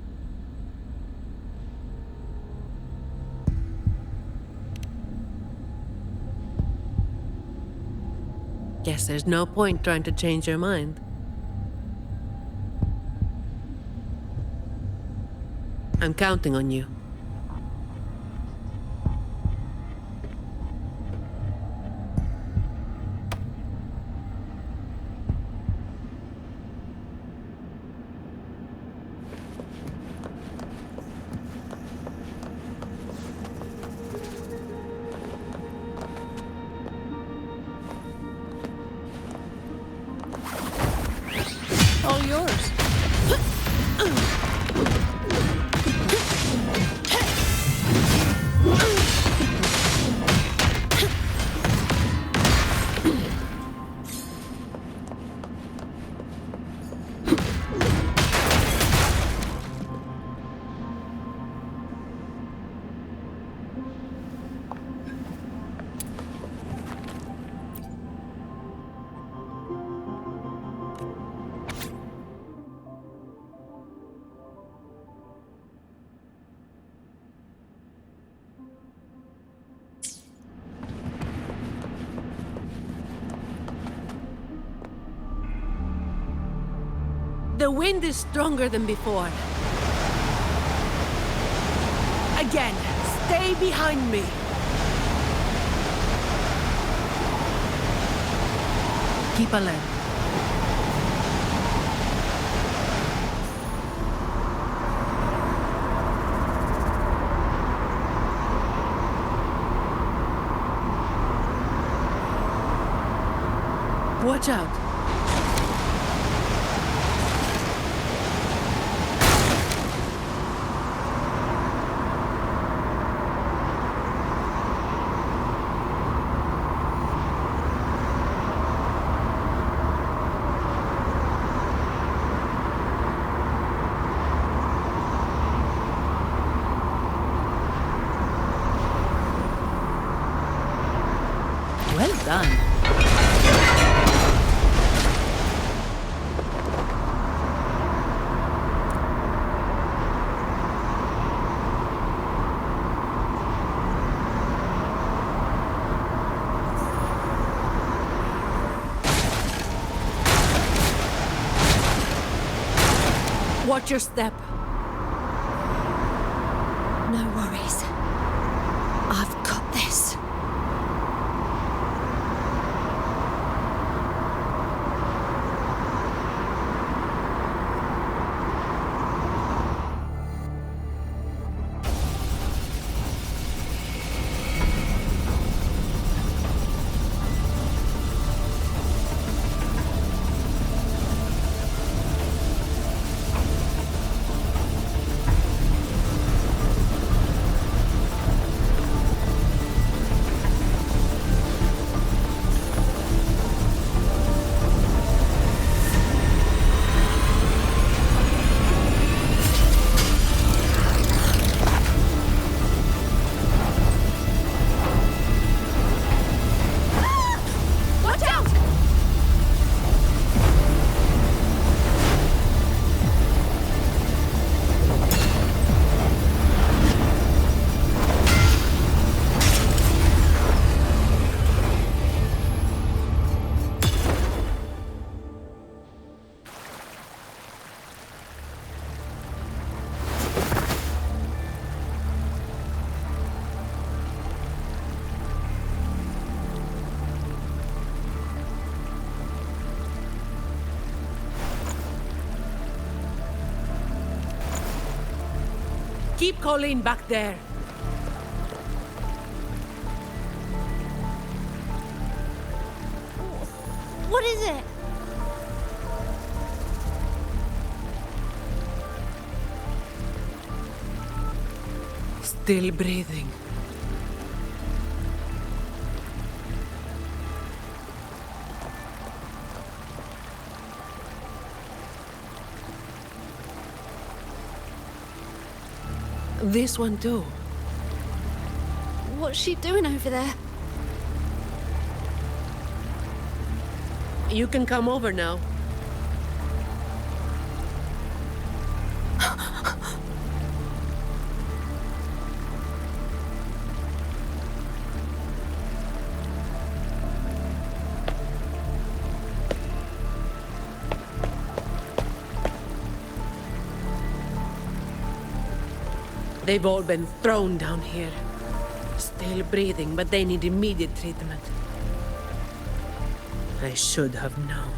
Guess there's no point trying to change your mind. I'm counting on you. All yours. The wind is stronger than before. Again, stay behind me. Keep alert. Watch out. Well done. Watch your step. No worries. I've got this. Keep Colleen back there. What is it? Still breathing. This one too. What's she doing over there? You can come over now. They've all been thrown down here. Still breathing, but they need immediate treatment. I should have known.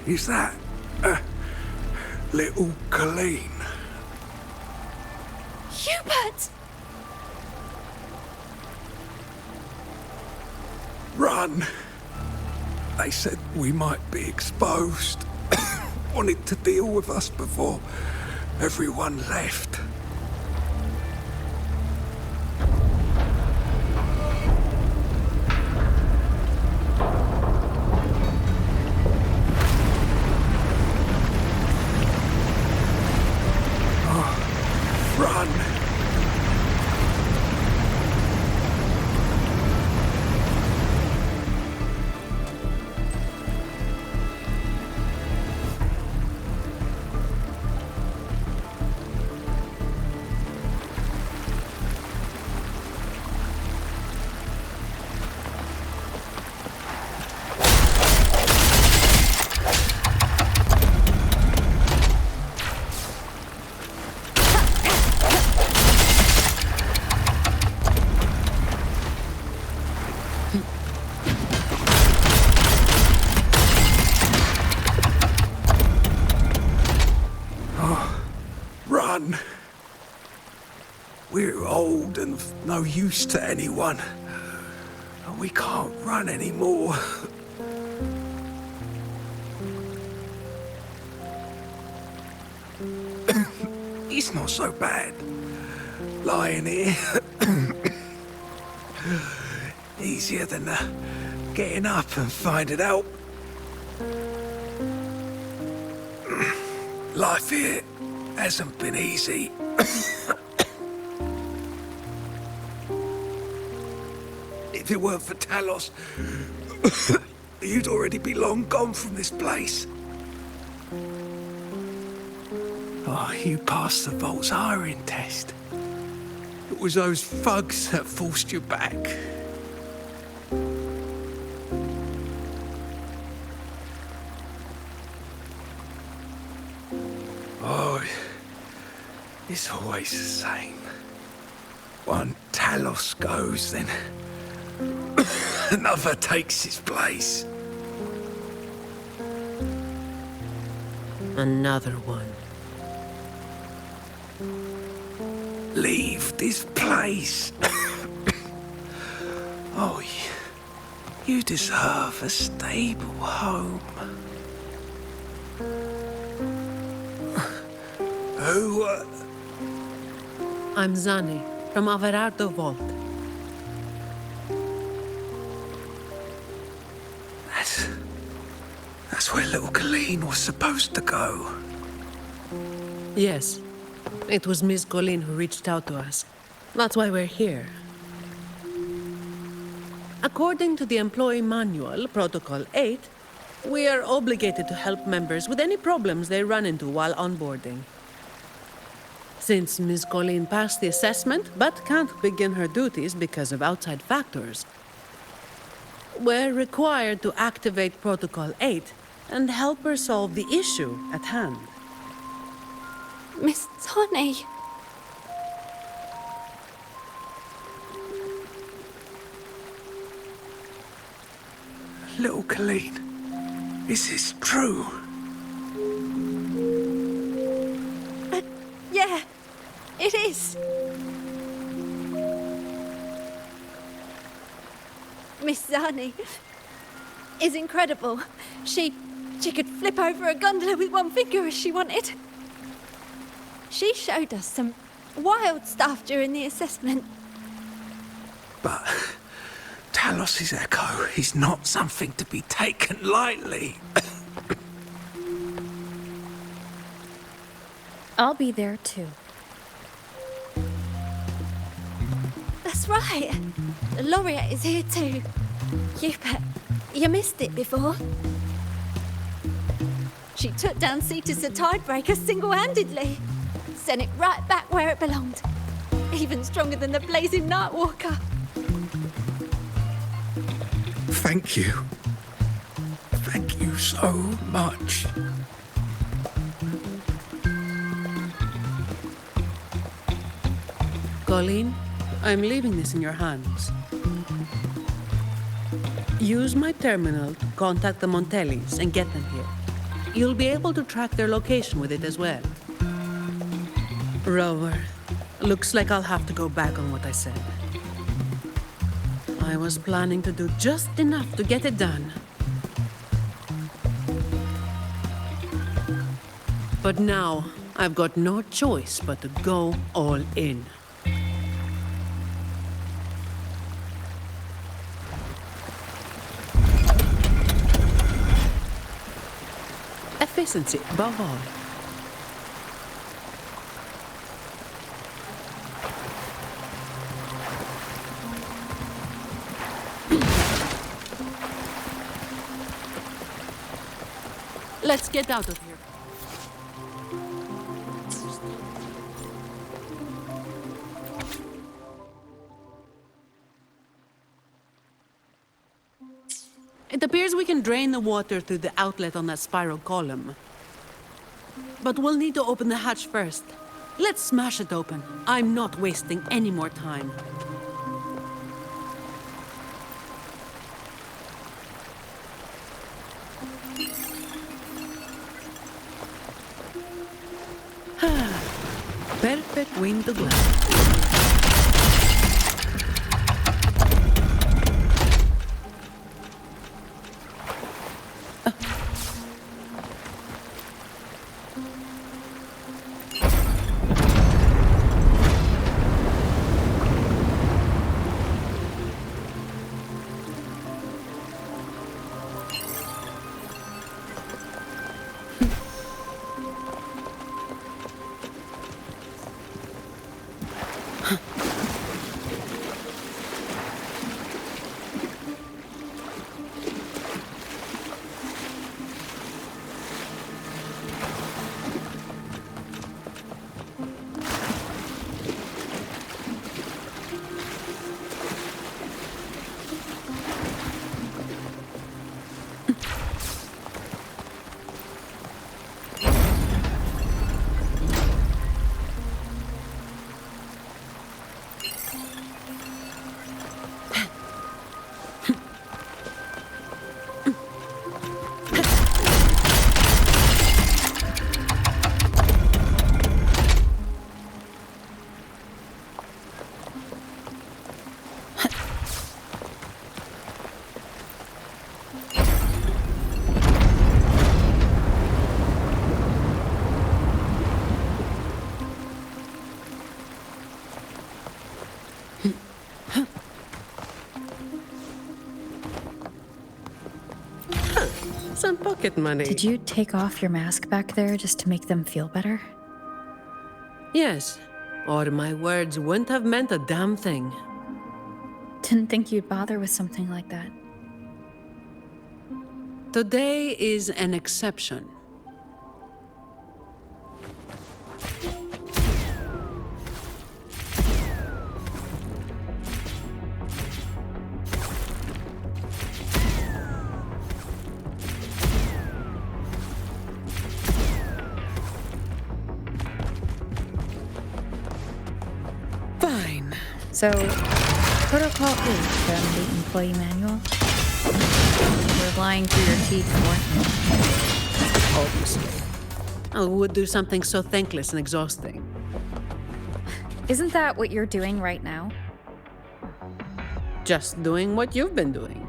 Is that little Colleen? Hubert! Run! They said we might be exposed. Wanted to deal with us before everyone left. Run! Run! We're old and of no use to anyone. We can't run anymore. It's not so bad. Lying here. Easier than getting up and finding out. Life here hasn't been easy. If it weren't for Talos, you'd already be long gone from this place. Oh, you passed the Vault's hiring test. It was those thugs that forced you back. Oh, it's always the same. One Talos goes, then another takes his place. Another one. Leave this place. Oh, you deserve a stable home. Who, I'm Zani, from Averardo Vault. That's where little Colleen was supposed to go. Yes. It was Miss Colleen who reached out to us. That's why we're here. According to the Employee Manual, Protocol 8, we are obligated to help members with any problems they run into while onboarding. Since Miss Colleen passed the assessment but can't begin her duties because of outside factors, we're required to activate Protocol 8 and help her solve the issue at hand. Miss Zani. Little Colleen, is this true? Yeah, it is. Miss Zani is incredible. She could flip over a gondola with one finger if she wanted. She showed us some wild stuff during the assessment. But Talos's echo is not something to be taken lightly. I'll be there too. That's right. The laureate is here too. Hubert, you missed it before. She took down Cetus the Tidebreaker single-handedly. Sent it right back where it belonged. Even stronger than the blazing Nightwalker. Thank you. Thank you so much. Colleen, I'm leaving this in your hands. Use my terminal to contact the Montellis and get them here. You'll be able to track their location with it as well. Rover, looks like I'll have to go back on what I said. I was planning to do just enough to get it done. But now, I've got no choice but to go all in. Efficiency above all. Let's get out of here. It appears we can drain the water through the outlet on that spiral column. But we'll need to open the hatch first. Let's smash it open. I'm not wasting any more time. Perfect wind to glide. Some pocket money. Did you take off your mask back there just to make them feel better? Yes, or my words wouldn't have meant a damn thing. Didn't think you'd bother with something like that. Today is an exception. So, Protocol 8 from the employee manual? You're lying through your teeth, weren't you? Obviously. I would do something so thankless and exhausting. Isn't that what you're doing right now? Just doing what you've been doing.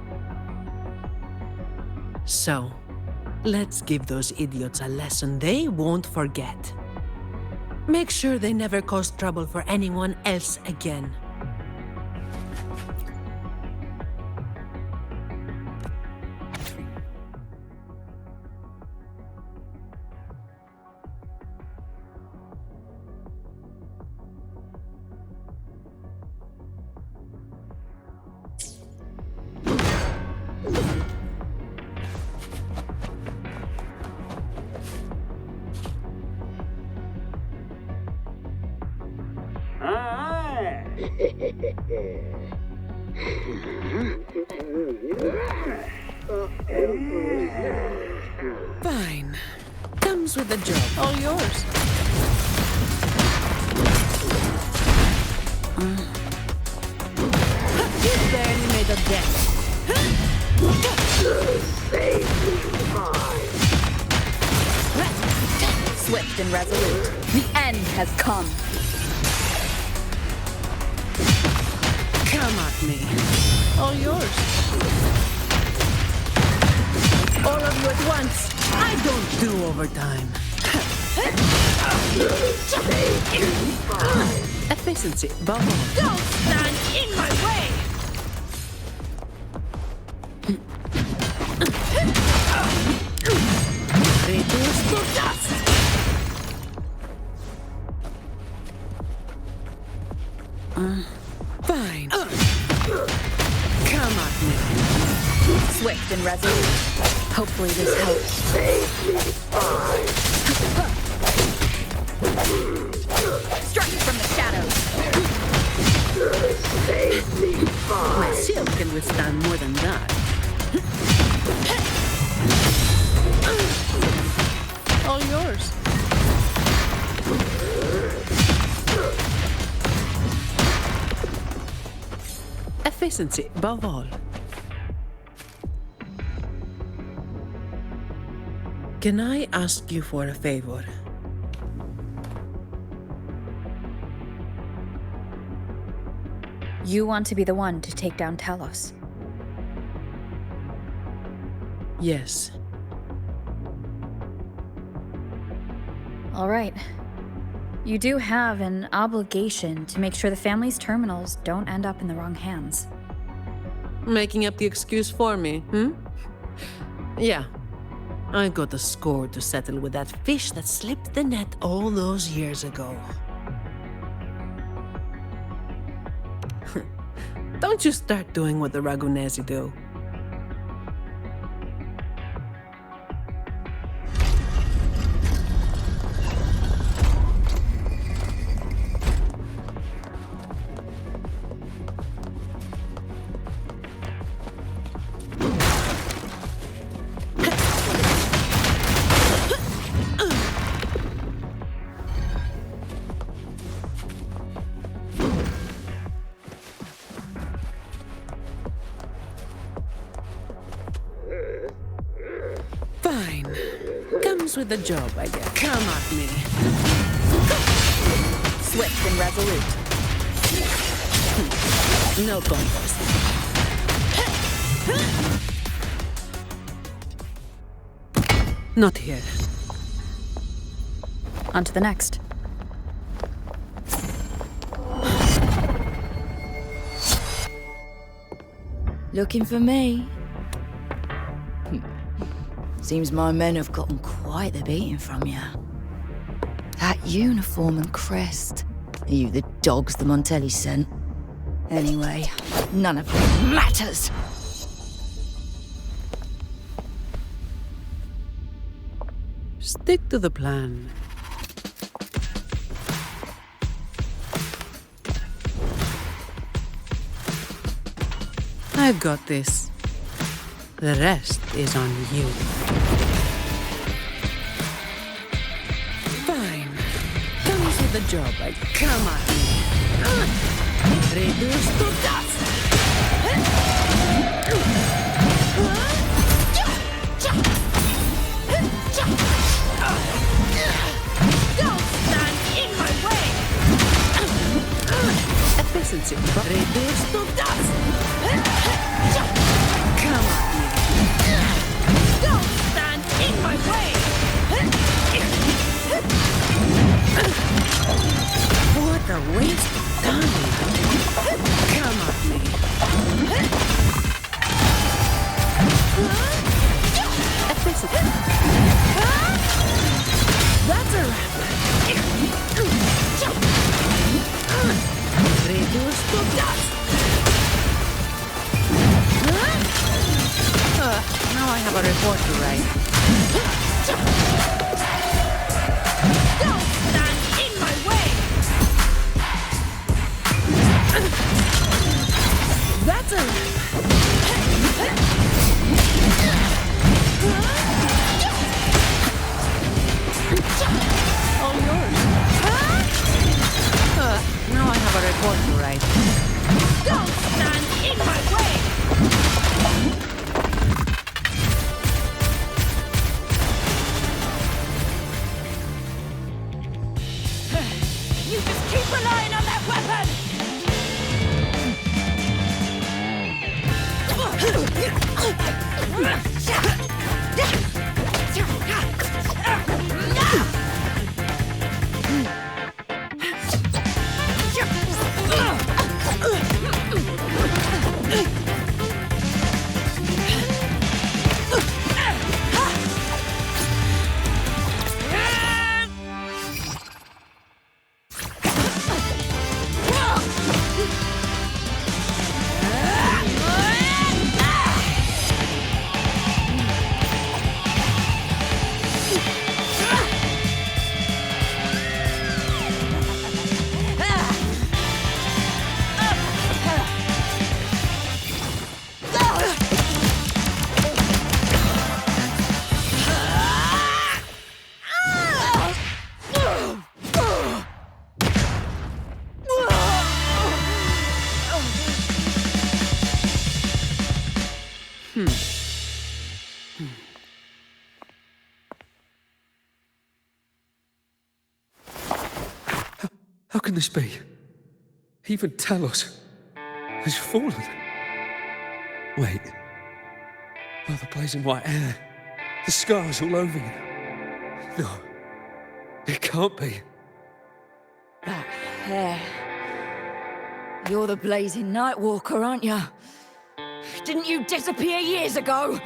So, let's give those idiots a lesson they won't forget. Make sure they never cause trouble for anyone else again. Fine. Comes with the job. All yours. save me find. Swift and resolute. The end has come. Come at me. All yours. All of you at once. I don't do overtime. Efficiency, bubble. Don't stand in my way! Reduce to dust. Fine. Come at me. Swift and resolute. Hopefully this helps. Strike from the shadows. My shield can withstand more than that. All yours. Efficiency, above all. Can I ask you for a favor? You want to be the one to take down Talos. Yes. All right. You do have an obligation to make sure the family's terminals don't end up in the wrong hands. Making up the excuse for me, Yeah. I got a score to settle with that fish that slipped the net all those years ago. Don't you start doing what the Ragunesi do. Fine. Comes with the job, I guess. Come at me. Swift and resolute. No contest. Not here. On to the next. Looking for me? Seems my men have gotten quite the beating from you. That uniform and crest. Are you the dogs the Montelli sent? Anyway, none of it matters. Stick to the plan. I've got this. The rest is on you. Fine. Comes with the job. I come at me. Reduce to dust. Don't stand in my way! Efficiency. Reduce to dust. Come at me. Don't stand in my way! What a waste of time. Come at me. Efficiency. That's a wrap. Reduce to dust. Now I have a report to write. Don't stand in my way! That's a all yours. Now I have a report to write. Don't stand in my way! How can this be? Even Talos has fallen. Wait. Oh, the blazing white hair. The scars all over you. No. It can't be. That hair. You're the blazing Nightwalker, aren't you? Didn't you disappear years ago?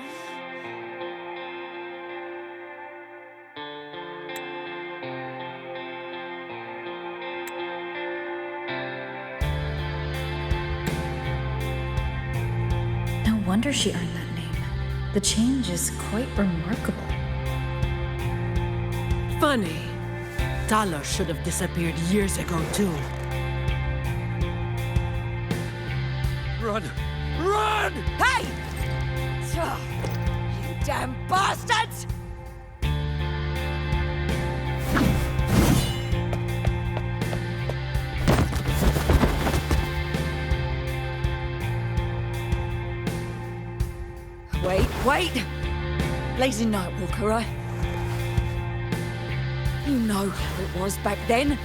No wonder she earned that name. The change is quite remarkable. Funny. Talos should have disappeared years ago, too. Run! Run! Hey! You damn bastards! Wait! Blazing Nightwalker, right? You know how it was back then.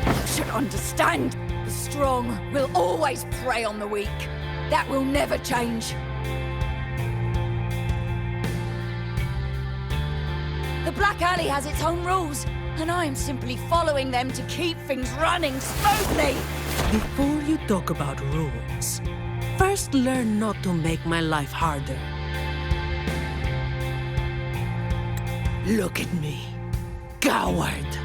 You should understand. The strong will always prey on the weak. That will never change. The Black Alley has its own rules, and I am simply following them to keep things running smoothly. Before you talk about rules, first learn not to make my life harder. Look at me, coward.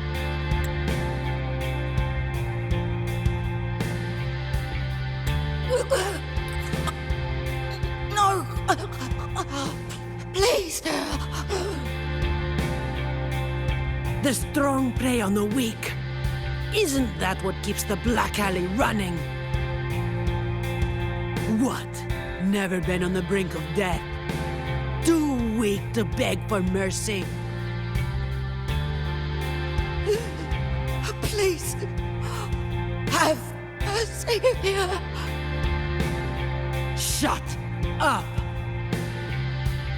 No! Please! The strong prey on the weak. Isn't that what keeps the Black Alley running? What? Never been on the brink of death? Too weak to beg for mercy? Please! Have mercy here! Shut up!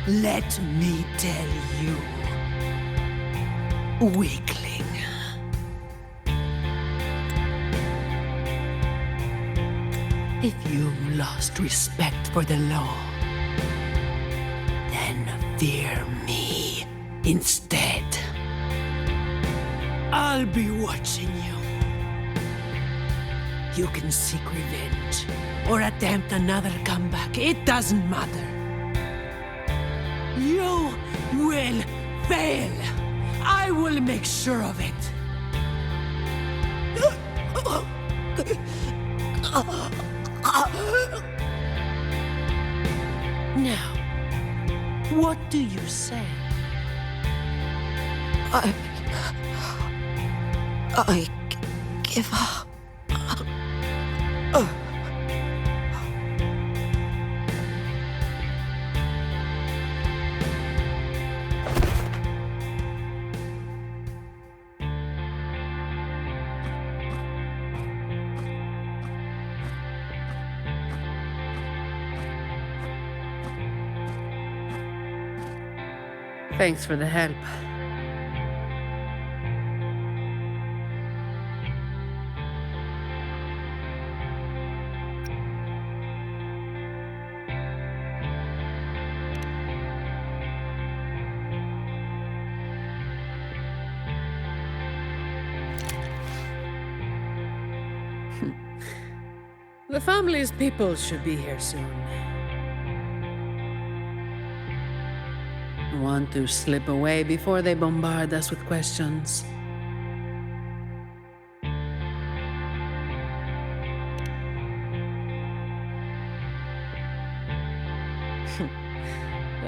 Let me tell you, weakling. If you lost respect for the law, then fear me instead. I'll be watching you. You can seek revenge or attempt another comeback. It doesn't matter. You will fail. I will make sure of it. Now, what do you say? I give up. Thanks for the help. The family's people should be here soon. Want to slip away before they bombard us with questions.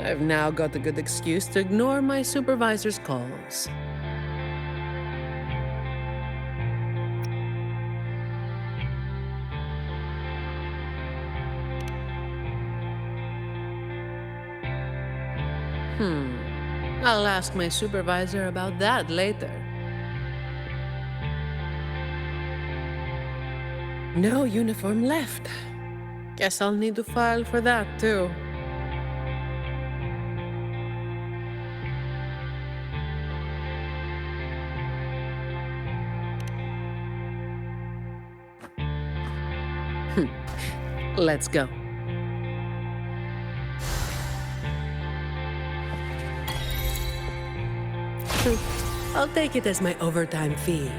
I've now got a good excuse to ignore my supervisor's calls. I'll ask my supervisor about that later. No uniform left. Guess I'll need to file for that too. Let's go. I'll take it as my overtime fee.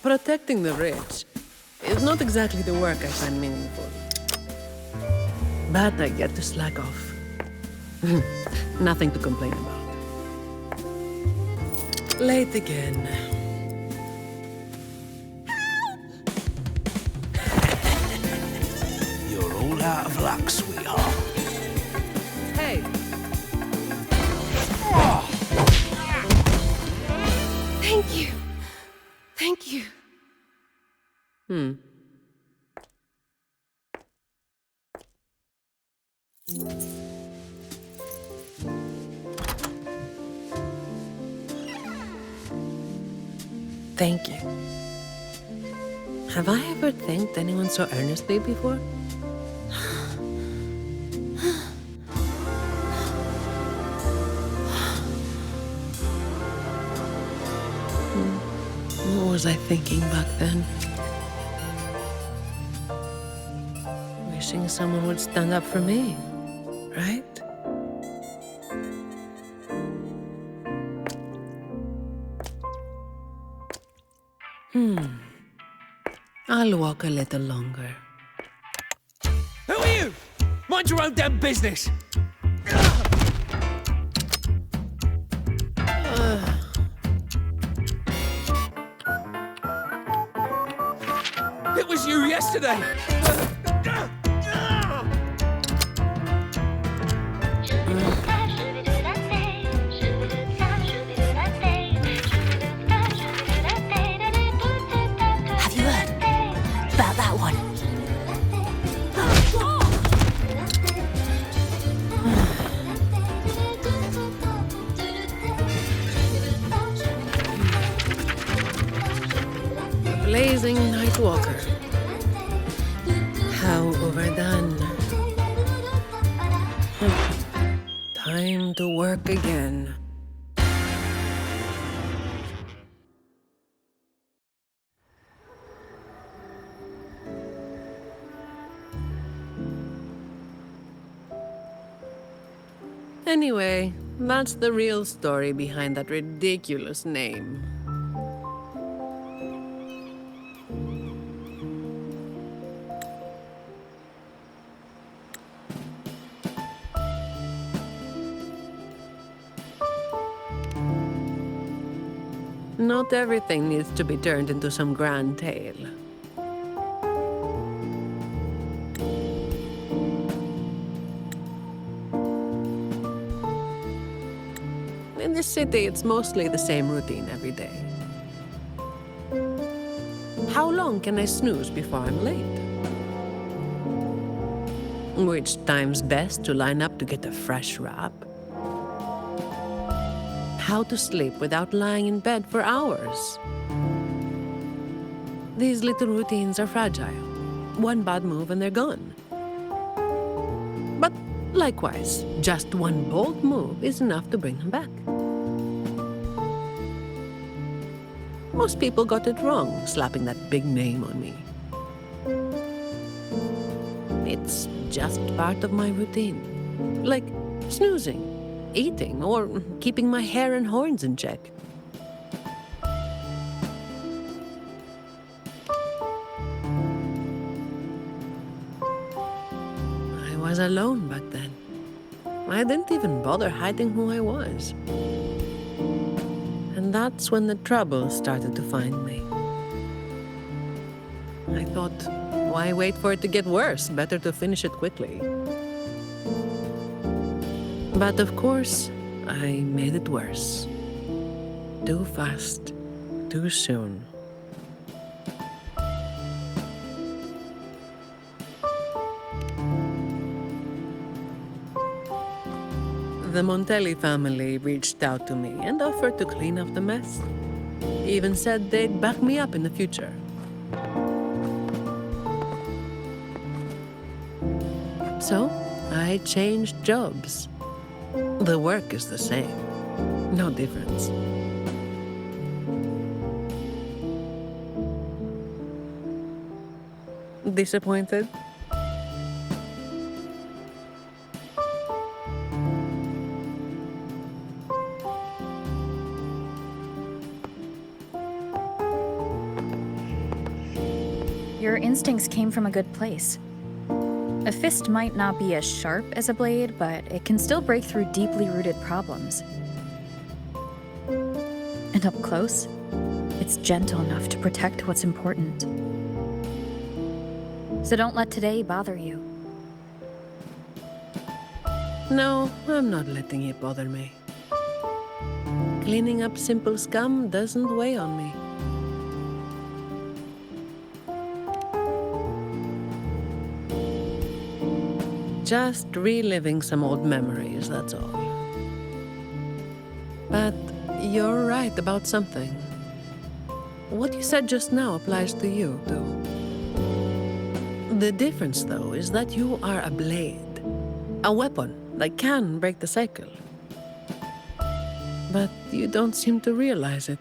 Protecting the rich is not exactly the work I find meaningful. But I get to slack off. Nothing to complain about. Late again. You're all out of luck, sweetheart. Hey. Thank you. Thank you. Thank you. Have I ever thanked anyone so earnestly before? What was I thinking back then? Wishing someone would stand up for me, right? I'll walk a little longer. Who are you? Mind your own damn business. It was you yesterday. Have you heard about that one? Blazing Nightwalker. How overdone. Time to work again. Anyway, that's the real story behind that ridiculous name. Not everything needs to be turned into some grand tale. In this city, it's mostly the same routine every day. How long can I snooze before I'm late? Which time's best to line up to get a fresh wrap? How to sleep without lying in bed for hours? These little routines are fragile. One bad move and they're gone. But likewise, just one bold move is enough to bring them back. Most people got it wrong, slapping that big name on me. It's just part of my routine. Like snoozing, eating, or keeping my hair and horns in check. I was alone back then. I didn't even bother hiding who I was. And that's when the trouble started to find me. I thought, why wait for it to get worse? Better to finish it quickly. But of course, I made it worse. Too fast, too soon. The Montelli family reached out to me and offered to clean up the mess. Even said they'd back me up in the future. So, I changed jobs. The work is the same. No difference. Disappointed? Your instincts came from a good place. A fist might not be as sharp as a blade, but it can still break through deeply rooted problems. And up close, it's gentle enough to protect what's important. So don't let today bother you. No, I'm not letting it bother me. Cleaning up simple scum doesn't weigh on me. Just reliving some old memories, that's all. But you're right about something. What you said just now applies to you, too. The difference, though, is that you are a blade. A weapon that can break the cycle. But you don't seem to realize it.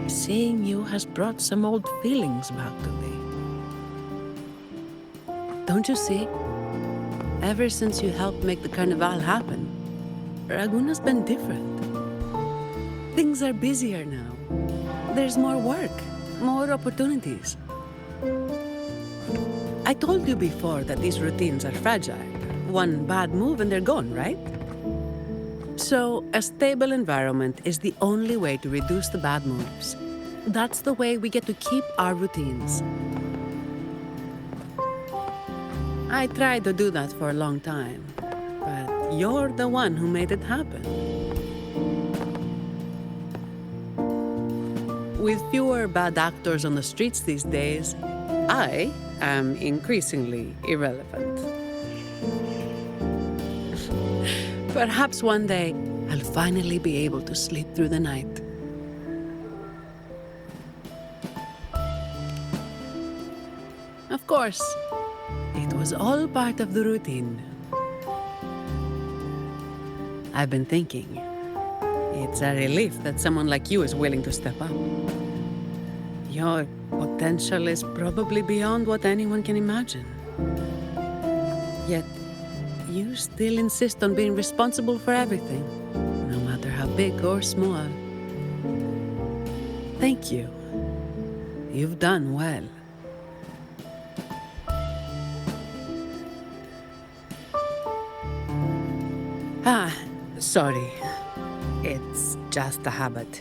Seeing you has brought some old feelings back to me. Don't you see? Ever since you helped make the carnival happen, Raguna's been different. Things are busier now. There's more work, more opportunities. I told you before that these routines are fragile. One bad move and they're gone, right? So, a stable environment is the only way to reduce the bad moves. That's the way we get to keep our routines. I tried to do that for a long time, but you're the one who made it happen. With fewer bad actors on the streets these days, I am increasingly irrelevant. Perhaps one day, I'll finally be able to sleep through the night. Of course, it was all part of the routine. I've been thinking, it's a relief that someone like you is willing to step up. Your potential is probably beyond what anyone can imagine. Yet, you still insist on being responsible for everything, no matter how big or small. Thank you. You've done well. Sorry. It's just a habit.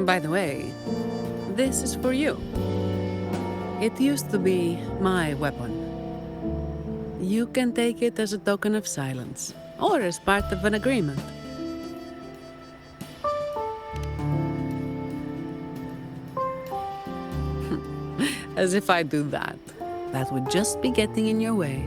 By the way, this is for you. It used to be my weapon. You can take it as a token of silence, or as part of an agreement. As if I do that. That would just be getting in your way.